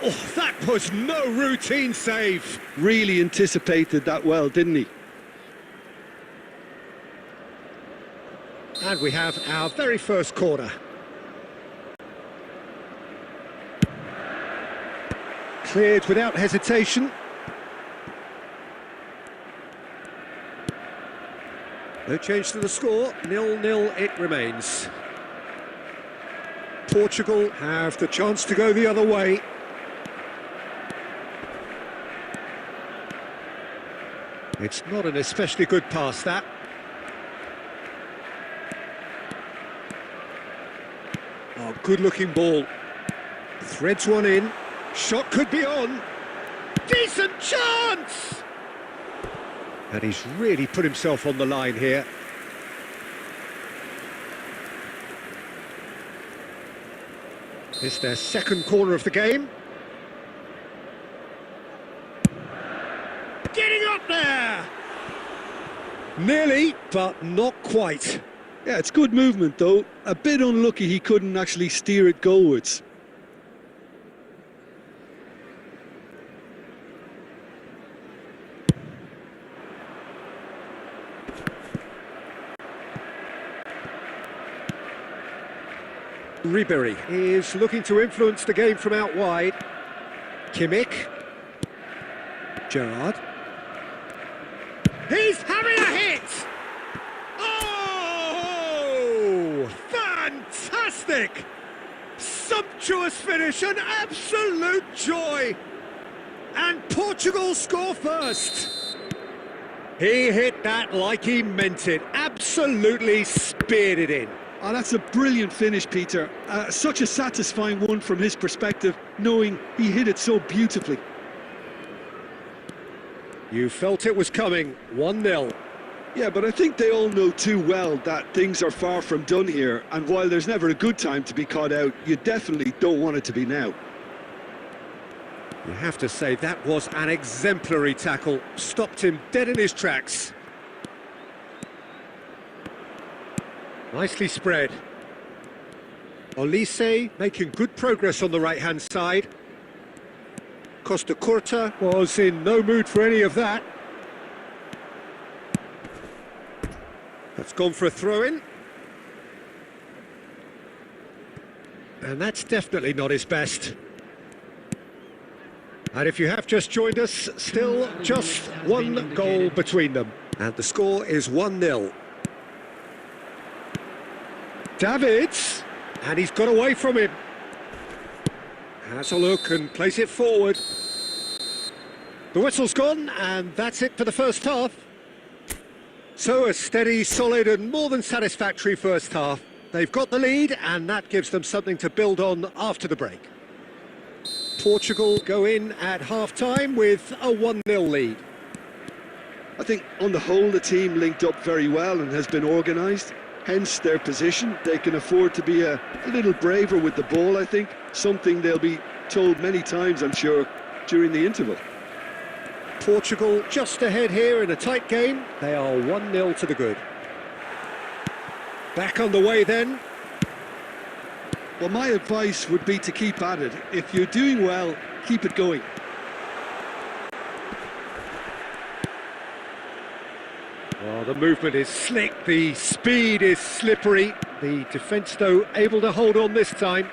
Oh, that was no routine save. Really anticipated that well, didn't he? And we have our very first corner. Cleared without hesitation. No change to the score, 0-0 it remains. Portugal have the chance to go the other way. It's not an especially good pass, that. Oh, good-looking ball. Threads one in. Shot could be on. Decent chance! And he's really put himself on the line here. It's their second corner of the game. Getting up there! Nearly, but not quite. Yeah, it's good movement though. A bit unlucky he couldn't actually steer it goalwards. Ribery is looking to influence the game from out wide. Kimmich. Gerrard. He's having a hit! Oh! Fantastic! Sumptuous finish, an absolute joy! And Portugal score first. He hit that like he meant it. Absolutely speared it in. Oh, that's a brilliant finish, Peter. Such a satisfying one from his perspective, knowing he hit it so beautifully. You felt it was coming, 1-0. Yeah, but I think they all know too well that things are far from done here, and while there's never a good time to be caught out, you definitely don't want it to be now. You have to say that was an exemplary tackle, stopped him dead in his tracks. Nicely spread. Olise making good progress on the right-hand side. Costa Curta was in no mood for any of that. That's gone for a throw-in. And that's definitely not his best. And if you have just joined us, still just one goal between them. And the score is 1-0. Davids, and he's got away from him. Has a look and plays it forward. The whistle's gone, and that's it for the first half. So a steady, solid and more than satisfactory first half. They've got the lead, and that gives them something to build on after the break. Portugal go in at half-time with a 1-0 lead. I think on the whole the team linked up very well and has been organised. Hence their position. They can afford to be a little braver with the ball, I think. Something they'll be told many times, I'm sure, during the interval. Portugal just ahead here in a tight game. They are 1-0 to the good. Back on the way then. Well, my advice would be to keep at it. If you're doing well, keep it going. Well, the movement is slick, the speed is slippery. The defence, though, able to hold on this time.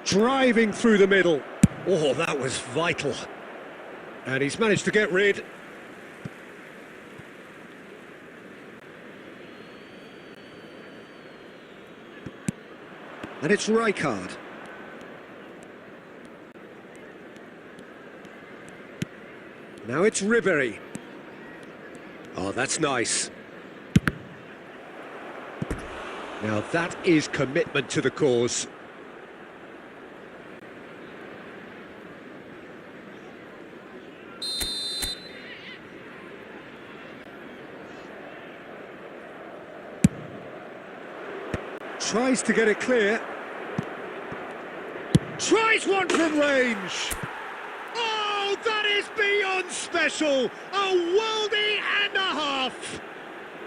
Driving through the middle. Oh, that was vital. And he's managed to get rid. And it's Rijkaard. Now it's Ribery. Oh, that's nice. Now that is commitment to the cause. Tries to get it clear. Tries one from range. Oh, that is beyond special! A worldie and a half!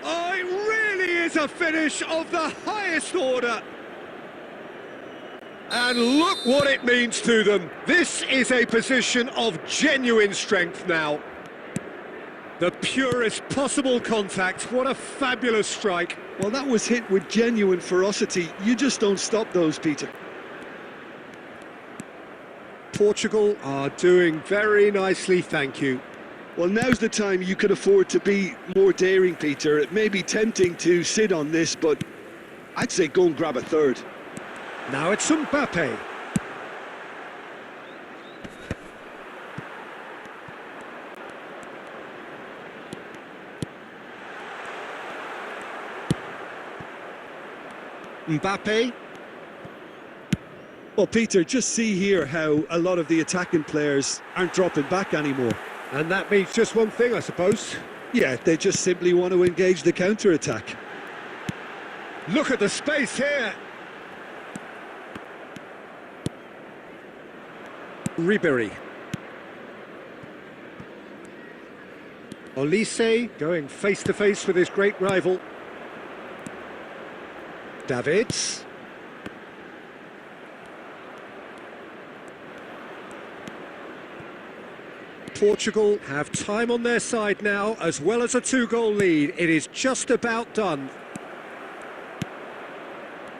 Oh, it really is a finish of the highest order. And look what it means to them. This is a position of genuine strength now. The purest possible contact. What a fabulous strike. Well, that was hit with genuine ferocity. You just don't stop those, Peter. Portugal are doing very nicely, thank you. Well, now's the time you can afford to be more daring, Peter. It may be tempting to sit on this, but I'd say go and grab a third. Now it's Mbappe. Mbappe. Well, Peter, just see here how a lot of the attacking players aren't dropping back anymore. And that means just one thing, I suppose. Yeah, they just simply want to engage the counter-attack. Look at the space here. Ribery. Olise going face-to-face with his great rival. Davids. Portugal have time on their side now, as well as a 2-goal lead. It is just about done.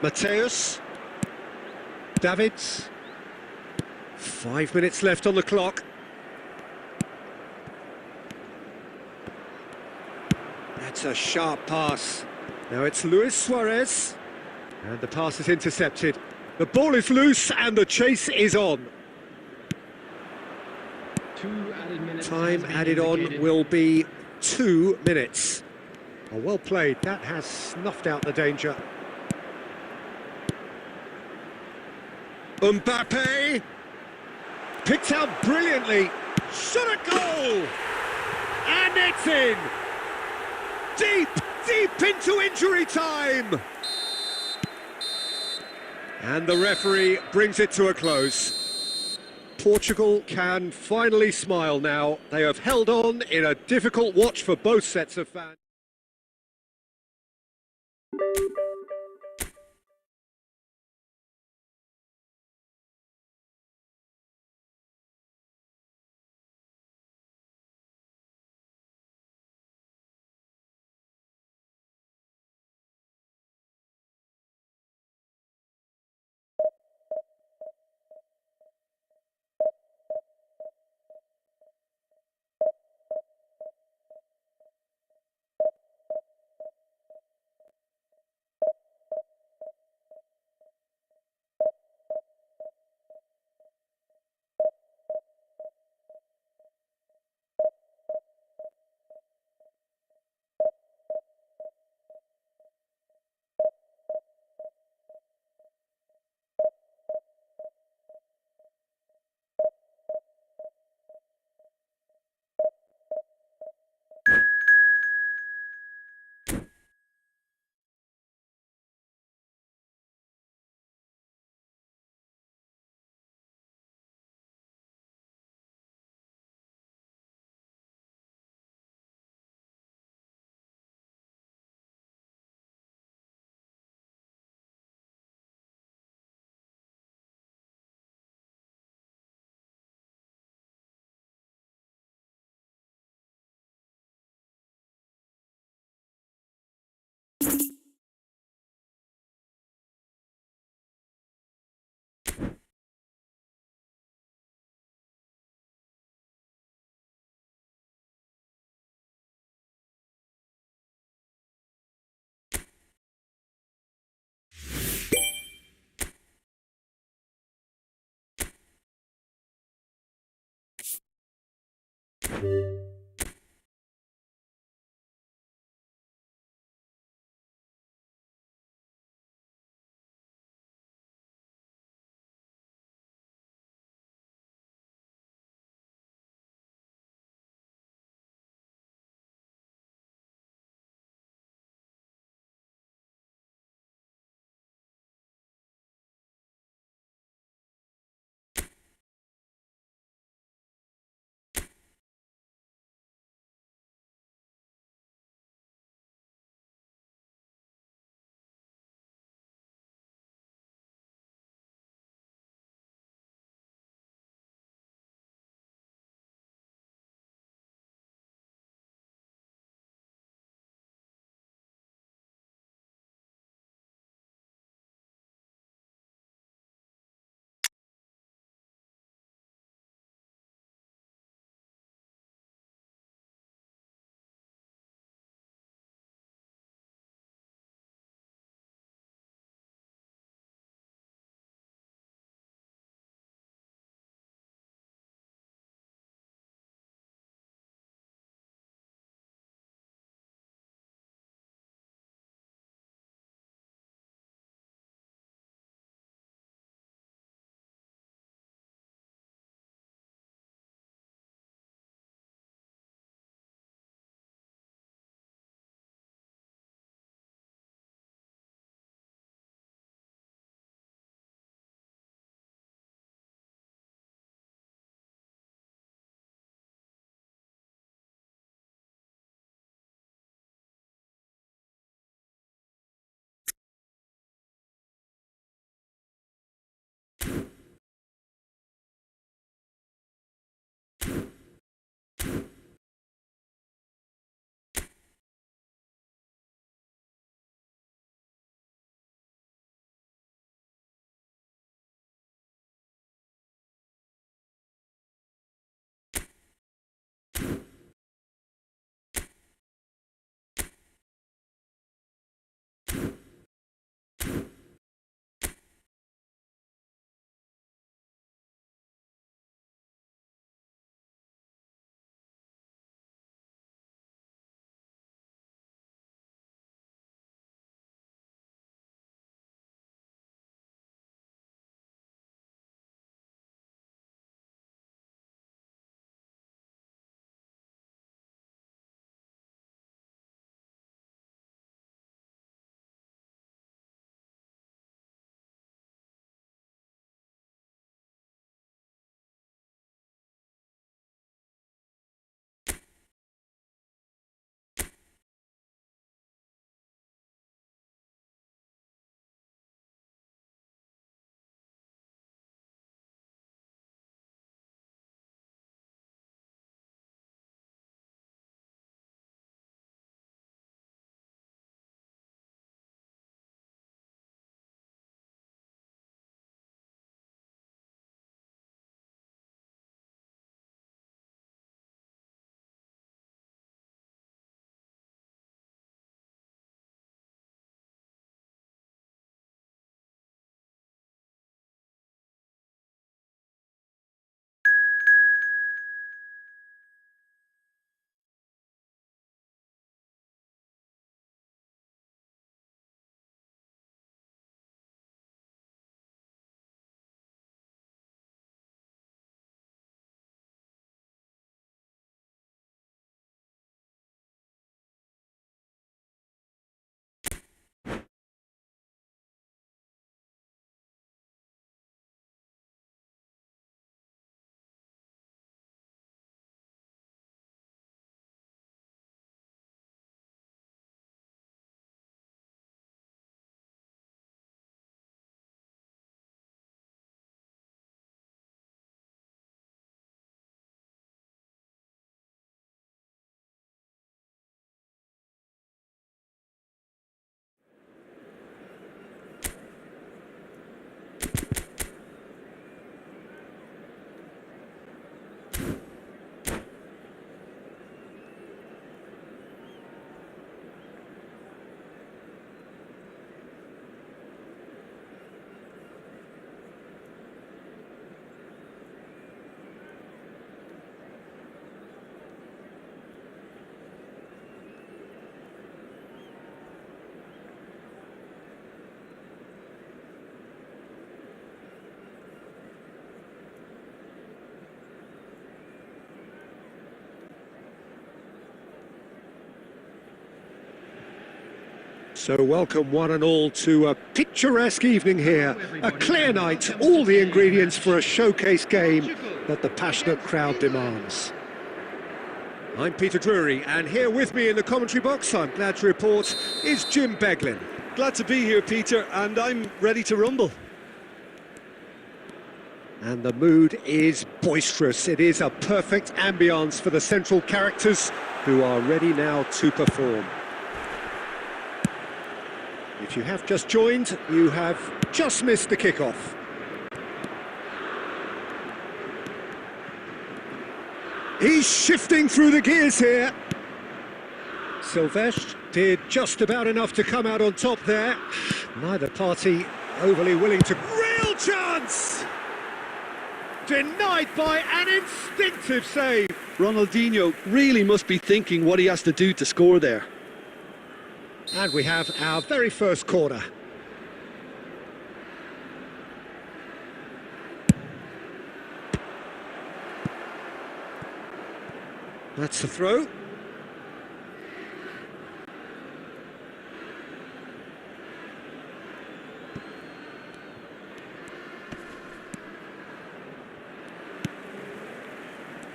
Mateus. Davids. 5 minutes left on the clock. That's a sharp pass. Now it's Luis Suarez. And the pass is intercepted. The ball is loose and the chase is on. Time added on will be 2 minutes. Oh, well played. That has snuffed out the danger. Mbappe. Picked out brilliantly. Shot a goal! And it's in! Deep, deep into injury time! And the referee brings it to a close. Portugal can finally smile now. They have held on in a difficult watch for both sets of fans. So welcome one and all to a picturesque evening here. A clear night, all the ingredients for a showcase game that the passionate crowd demands. I'm Peter Drury, and here with me in the commentary box, I'm glad to report, is Jim Beglin. Glad to be here, Peter, and I'm ready to rumble. And the mood is boisterous. It is a perfect ambience for the central characters who are ready now to perform. If you have just joined, you have just missed the kickoff. He's shifting through the gears here. Silvestre did just about enough to come out on top there. Neither party overly willing to... Real chance! Denied by an instinctive save. Ronaldinho really must be thinking what he has to do to score there. And we have our very first corner. That's the throw.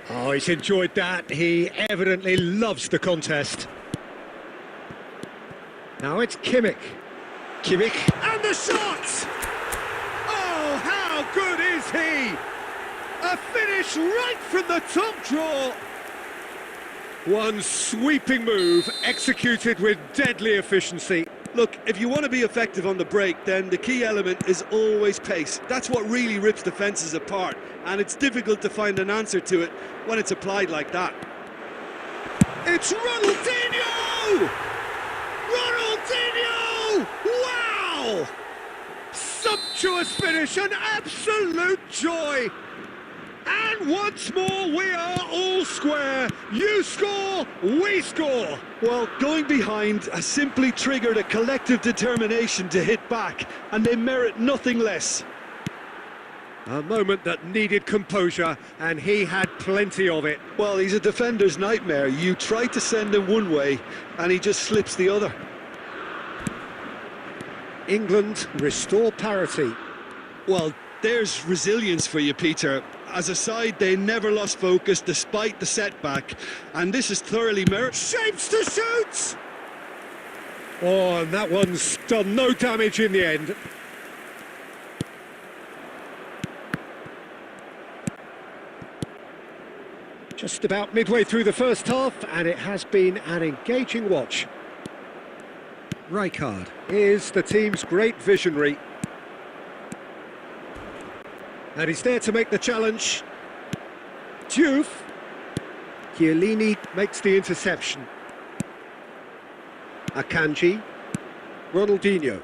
Oh, he's enjoyed that. He evidently loves the contest. Now it's Kimmich. Kimmich, and the shot! Oh, how good is he? A finish right from the top draw. One sweeping move, executed with deadly efficiency. Look, if you want to be effective on the break, then the key element is always pace. That's what really rips defences apart, and it's difficult to find an answer to it when it's applied like that. It's Ronaldinho! Ronaldinho! Wow! Sumptuous finish, an absolute joy! And once more, we are all square. You score, we score. Well, going behind has simply triggered a collective determination to hit back, and they merit nothing less. A moment that needed composure, and he had plenty of it. Well, he's a defender's nightmare. You try to send him one way, and he just slips the other. England restore parity. Well, there's resilience for you, Peter. As a side, they never lost focus despite the setback, and this is thoroughly merited. Shapes to shoot! Oh, and that one's done no damage in the end. Just about midway through the first half, and it has been an engaging watch. Rijkaard is the team's great visionary. And he's there to make the challenge. Diouf. Chiellini makes the interception. Akanji. Ronaldinho.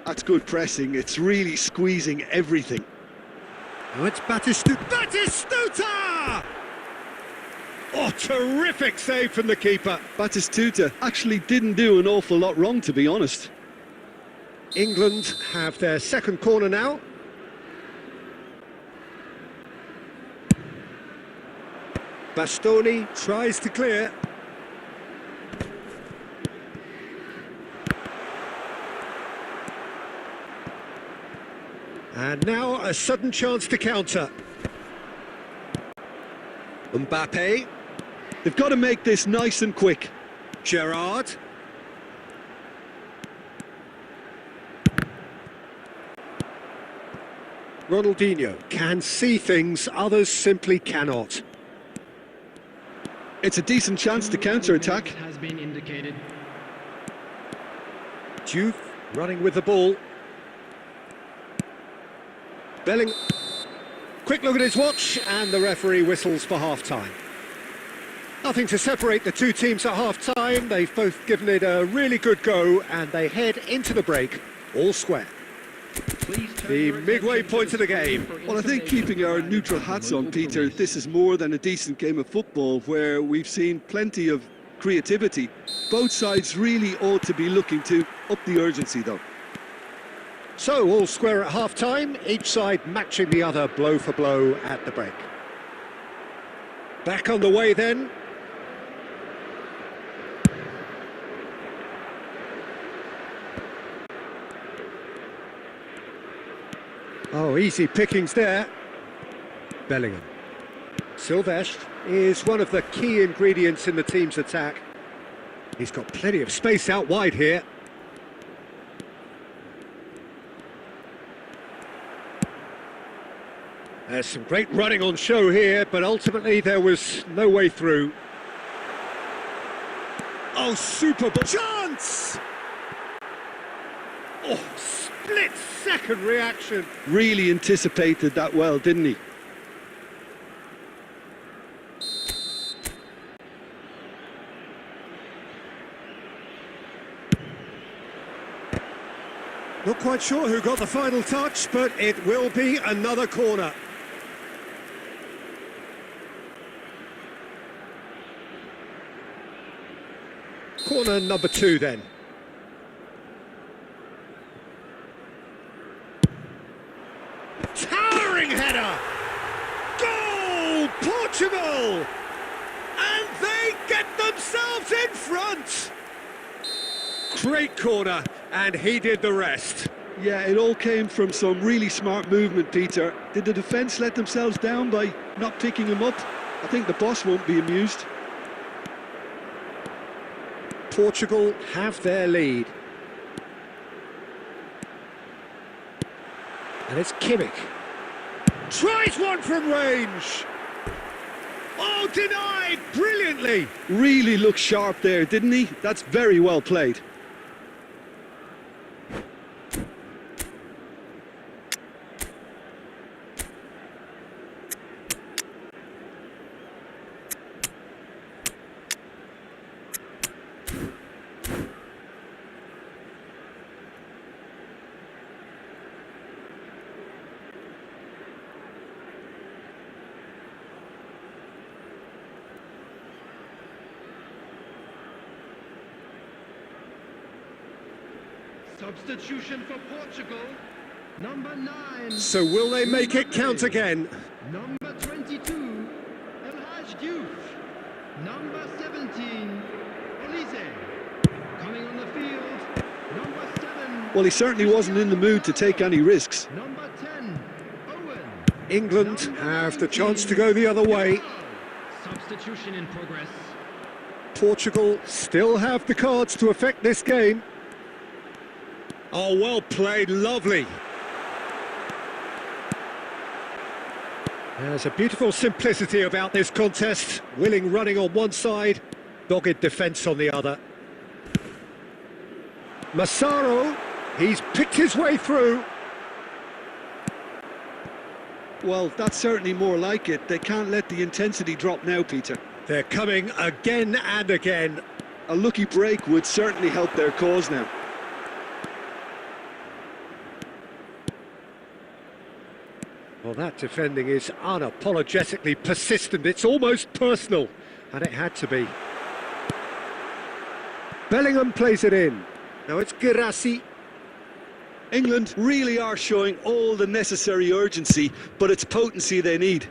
That's good pressing. It's really squeezing everything. Oh, it's Batistuta. Batistuta! Oh, terrific save from the keeper. Batistuta actually didn't do an awful lot wrong, to be honest. England have their second corner now. Bastoni tries to clear. And now a sudden chance to counter. Mbappe. They've got to make this nice and quick. Gerrard. Ronaldinho can see things others simply cannot. It's a decent chance to counter-attack. Has been indicated. Diouf running with the ball. Belling. Quick look at his watch, and the referee whistles for half-time. Nothing to separate the two teams at half-time. They've both given it a really good go, and they head into the break, all square. The midway point of the game. Well, I think keeping our neutral hats on, Peter, this is more than a decent game of football where we've seen plenty of creativity. Both sides really ought to be looking to up the urgency, though. So, all square at half-time, each side matching the other blow for blow at the break. Back on the way then. Oh, easy pickings there. Bellingham. Silvestre is one of the key ingredients in the team's attack. He's got plenty of space out wide here. There's some great running on show here, but ultimately there was no way through. Oh, super chance! Oh, split-second reaction. Really anticipated that well, didn't he? Not quite sure who got the final touch, but it will be another corner. Corner number 2 then. Towering header! Goal! Portugal! And they get themselves in front! Great corner, and he did the rest. Yeah, it all came from some really smart movement, Peter. Did the defence let themselves down by not picking him up? I think the boss won't be amused. Portugal have their lead. And it's Kimmich. Tries one from range. Oh, denied brilliantly. Really looked sharp there, didn't he? That's very well played. Substitution for Portugal. Number 9. So will they make it count again? Number 22, El Hadj Diouf. Number 17, Olise. Coming on the field, number 7. Well, he certainly wasn't in the mood to take any risks. Number 10, Owen. England have the chance to go the other way. Substitution in progress. Portugal still have the cards to affect this game. Oh, well played, lovely. There's a beautiful simplicity about this contest. Willing running on one side, dogged defence on the other. Massaro, he's picked his way through. Well, that's certainly more like it. They can't let the intensity drop now, Peter. They're coming again and again. A lucky break would certainly help their cause now. Well, that defending is unapologetically persistent. It's almost personal, and it had to be. Bellingham plays it in. Now it's Girassi. England really are showing all the necessary urgency, but it's potency they need.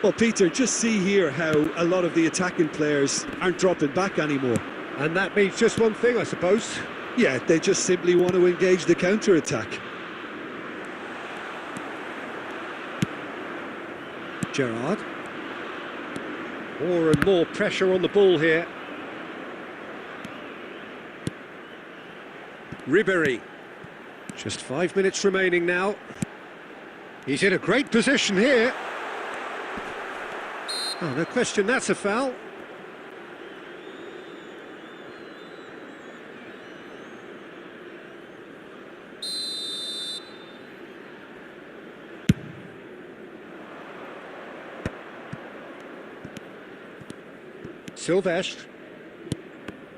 Well, Peter, just see here how a lot of the attacking players aren't dropping back anymore. And that means just one thing, I suppose. Yeah, they just simply want to engage the counter-attack. Gerrard. More and more pressure on the ball here. Ribéry. Just 5 minutes remaining now. He's in a great position here. Oh, no question, that's a foul. Silvestre.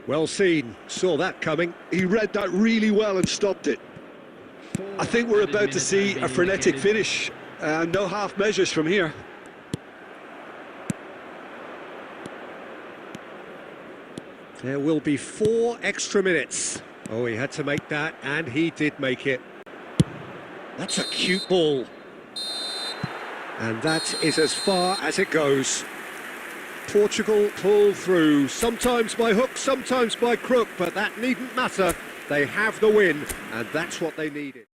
Well seen, saw that coming. He read that really well and stopped it. I think we're about to see a frenetic finish. No half measures from here. There will be 4 extra minutes. Oh, he had to make that, and he did make it. That's a cute ball. And that is as far as it goes. Portugal pull through, sometimes by hook, sometimes by crook, but that needn't matter. They have the win, and that's what they needed.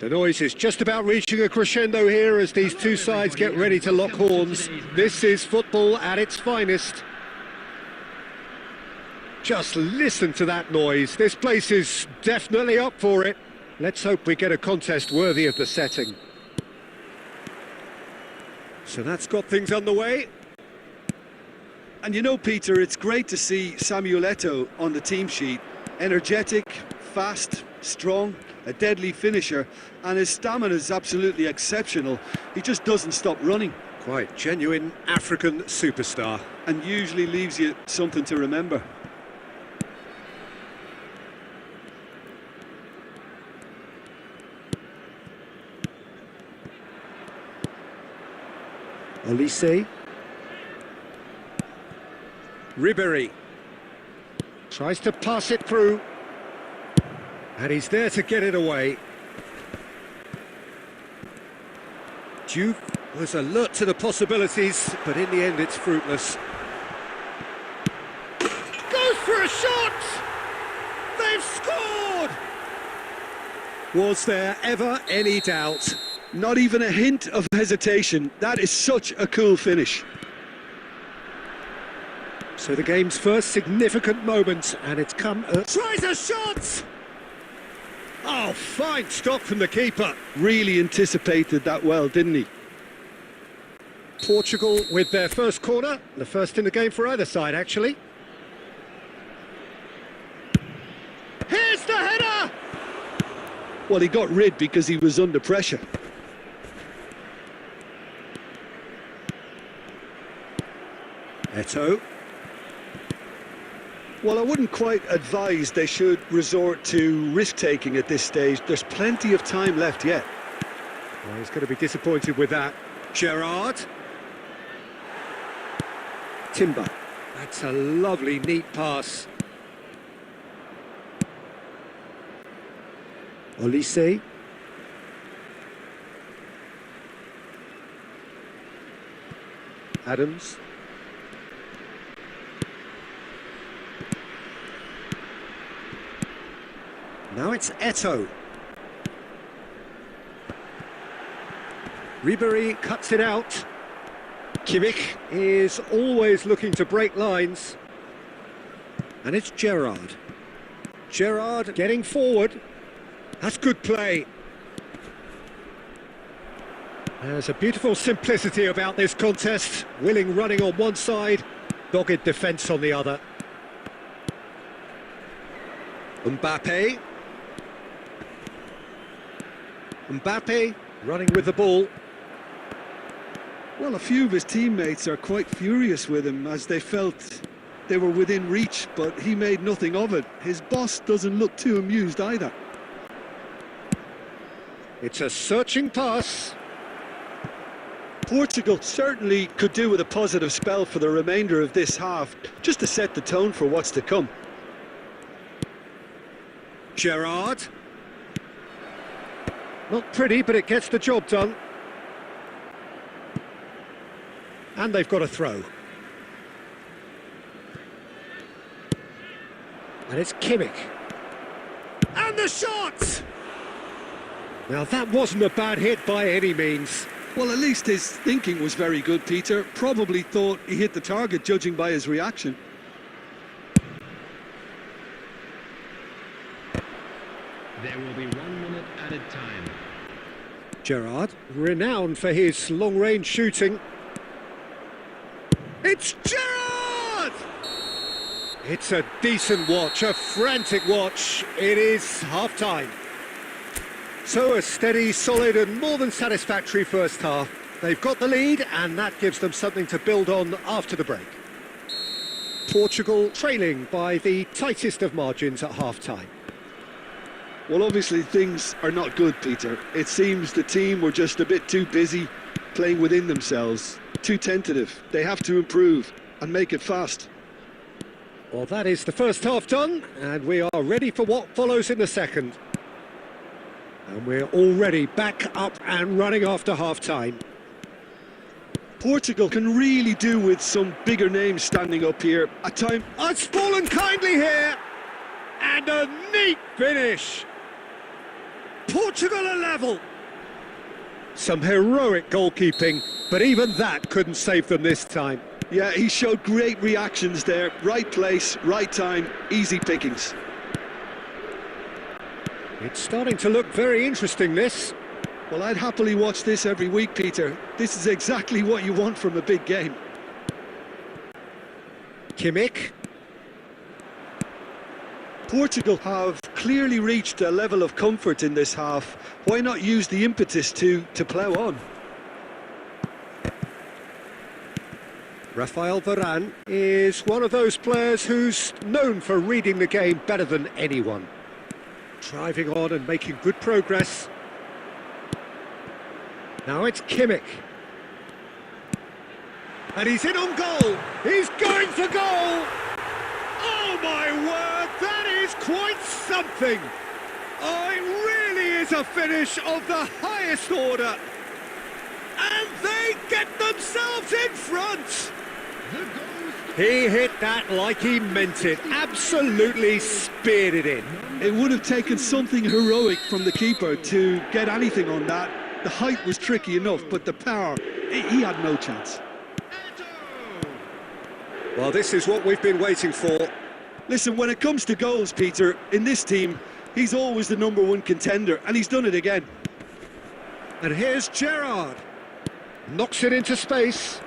The noise is just about reaching a crescendo here as these two sides get ready to lock horns. This is football at its finest. Just listen to that noise. This place is definitely up for it. Let's hope we get a contest worthy of the setting. So that's got things underway. And you know, Peter, it's great to see Samuel Eto'o on the team sheet. Energetic, fast, strong, a deadly finisher, and his stamina is absolutely exceptional. He just doesn't stop running. Quite genuine African superstar. And usually leaves you something to remember. Olise. Ribéry. Tries to pass it through. And he's there to get it away. Juve was alert to the possibilities, but in the end it's fruitless. Goes for a shot! They've scored! Was there ever any doubt? Not even a hint of hesitation. That is such a cool finish. So the game's first significant moment, and it's come... Tries a shot! Oh, fine stop from the keeper. Really anticipated that well, didn't he? Portugal with their first corner, the first in the game for either side, actually. Here's the header! Well, he got rid because he was under pressure. Eto'o. Well, I wouldn't quite advise they should resort to risk-taking at this stage. There's plenty of time left yet. Well, he's going to be disappointed with that. Gerrard. Timber. That's a lovely, neat pass. Olise. Adams. Now it's Eto'o. Ribéry cuts it out. Kimmich is always looking to break lines. And it's Gerrard. Gerrard getting forward. That's good play. There's a beautiful simplicity about this contest. Willing running on one side, dogged defence on the other. Mbappe. Mbappe running with the ball. Well, a few of his teammates are quite furious with him as they felt they were within reach, but he made nothing of it. His boss doesn't look too amused either. It's a searching pass. Portugal certainly could do with a positive spell for the remainder of this half, just to set the tone for what's to come. Gerrard. Not pretty, but it gets the job done. And they've got a throw. And it's Kimmich. And the shot! Now that wasn't a bad hit by any means. Well, at least his thinking was very good, Peter. Probably thought he hit the target, judging by his reaction. There will be 1 minute added time. Gerrard, renowned for his long-range shooting. It's Gerrard! It's a decent watch, a frantic watch. It is half-time. So a steady, solid and more than satisfactory first half. They've got the lead and that gives them something to build on after the break. Portugal trailing by the tightest of margins at half-time. Well, obviously things are not good, Peter. It seems the team were just a bit too busy playing within themselves, too tentative. They have to improve and make it fast. Well, that is the first half done, and we are ready for what follows in the second. And we're already back up and running after half-time. Portugal can really do with some bigger names standing up here. At time, It's fallen kindly here, and a neat finish. Portugal are level. Some heroic goalkeeping, but even that couldn't save them this time. yeah, he showed great reactions there. Right place, right time, easy pickings. It's starting to look very interesting, this. Well, I'd happily watch this every week, Peter. This is exactly what you want from a big game. Kimmich. Portugal have clearly reached a level of comfort in this half. Why not use the impetus to plough on? Rafael Varane is one of those players who's known for reading the game better than anyone. Driving on and making good progress. Now it's Kimmich. And he's in on goal. He's going for goal. Oh my word, that is quite something. Oh, it really is a finish of the highest order. And they get themselves in front. He hit that like he meant it. Absolutely speared it in. It would have taken something heroic from the keeper to get anything on that. The height was tricky enough, but the power, he had no chance. Well, this is what we've been waiting for. Listen, when it comes to goals, Peter, in this team, he's always the #1 contender, and he's done it again. And here's Gerrard. Knocks it into space.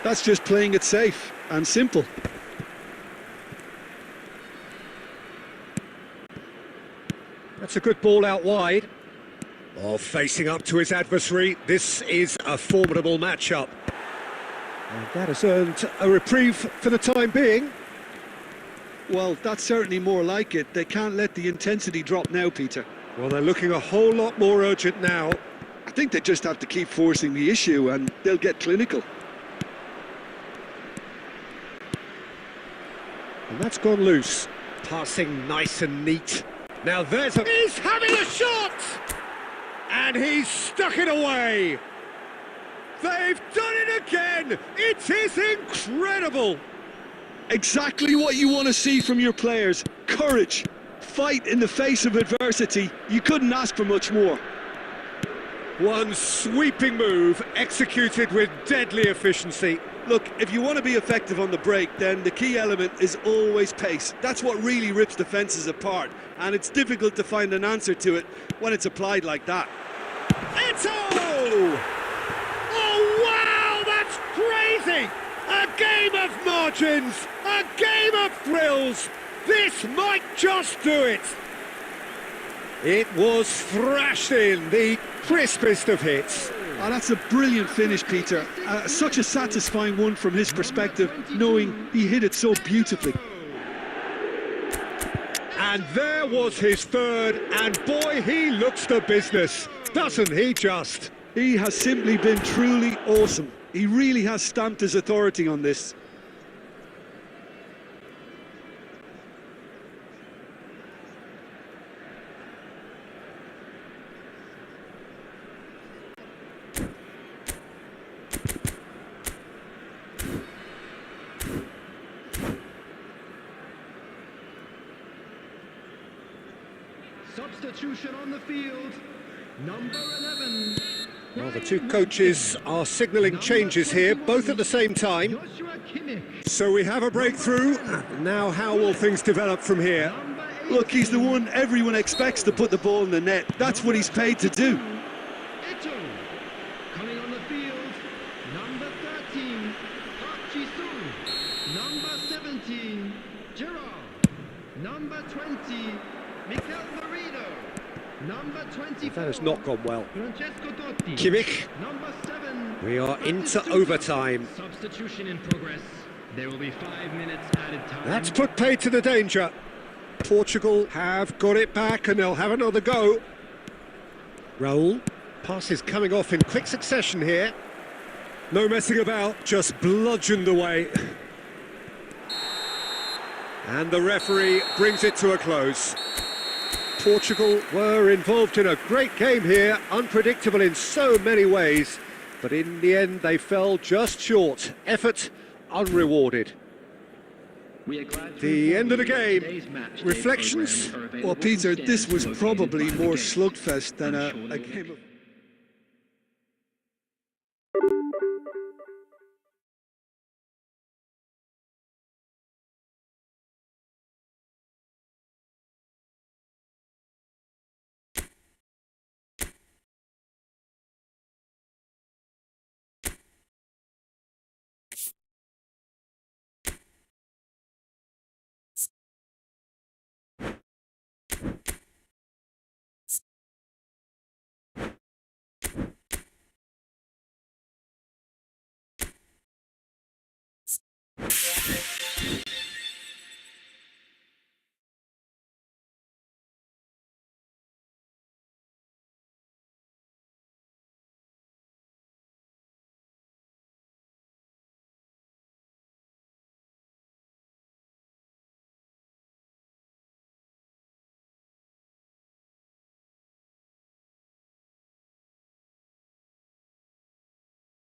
That's just playing it safe and simple. That's a good ball out wide. Oh, facing up to his adversary. This is a formidable matchup. And that has earned a reprieve for the time being. Well, that's certainly more like it. They can't let the intensity drop now, Peter. Well, they're looking a whole lot more urgent now. I think they just have to keep forcing the issue and they'll get clinical. And that's gone loose. Passing nice and neat. Now there's a... He's having a shot! And he's stuck it away! They've done it again! It is incredible! Exactly what you want to see from your players. Courage. Fight in the face of adversity. You couldn't ask for much more. One sweeping move, executed with deadly efficiency. Look, if you want to be effective on the break, then the key element is always pace. That's what really rips defences apart, and it's difficult to find an answer to it when it's applied like that. Eto'o! Oh, wow, that's crazy! A game of margins, a game of thrills. This might just do it. It was thrashed in, the crispest of hits. Oh, that's a brilliant finish, Peter. Such a satisfying one from his perspective, knowing he hit it so beautifully. And there was his third, and boy, he looks the business, doesn't he just? He has simply been truly awesome. He really has stamped his authority on this. Substitution on the field, number 11. Well, the two coaches are signalling changes here, both at the same time. So we have a breakthrough. Now how will things develop from here? Look, he's the one everyone expects to put the ball in the net. That's what he's paid to do. Coming on the field, number 13, Park Ji-sung. Number 17, Gerard. Number 20, Mikel Merino. Number 24. That has not gone well. Francesco Totti. Kimmich. Number 7. We are into overtime. Substitution in progress. There will be 5 minutes added time. That's put paid to the danger. Portugal have got it back and they'll have another go. Raul. Passes coming off in quick succession here. No messing about, just bludgeoned away. And the referee brings it to a close. Portugal were involved in a great game here, unpredictable in so many ways, but in the end they fell just short. Effort unrewarded. The end of the game. Reflections? Well, Peter, this was probably more slugfest than a game of...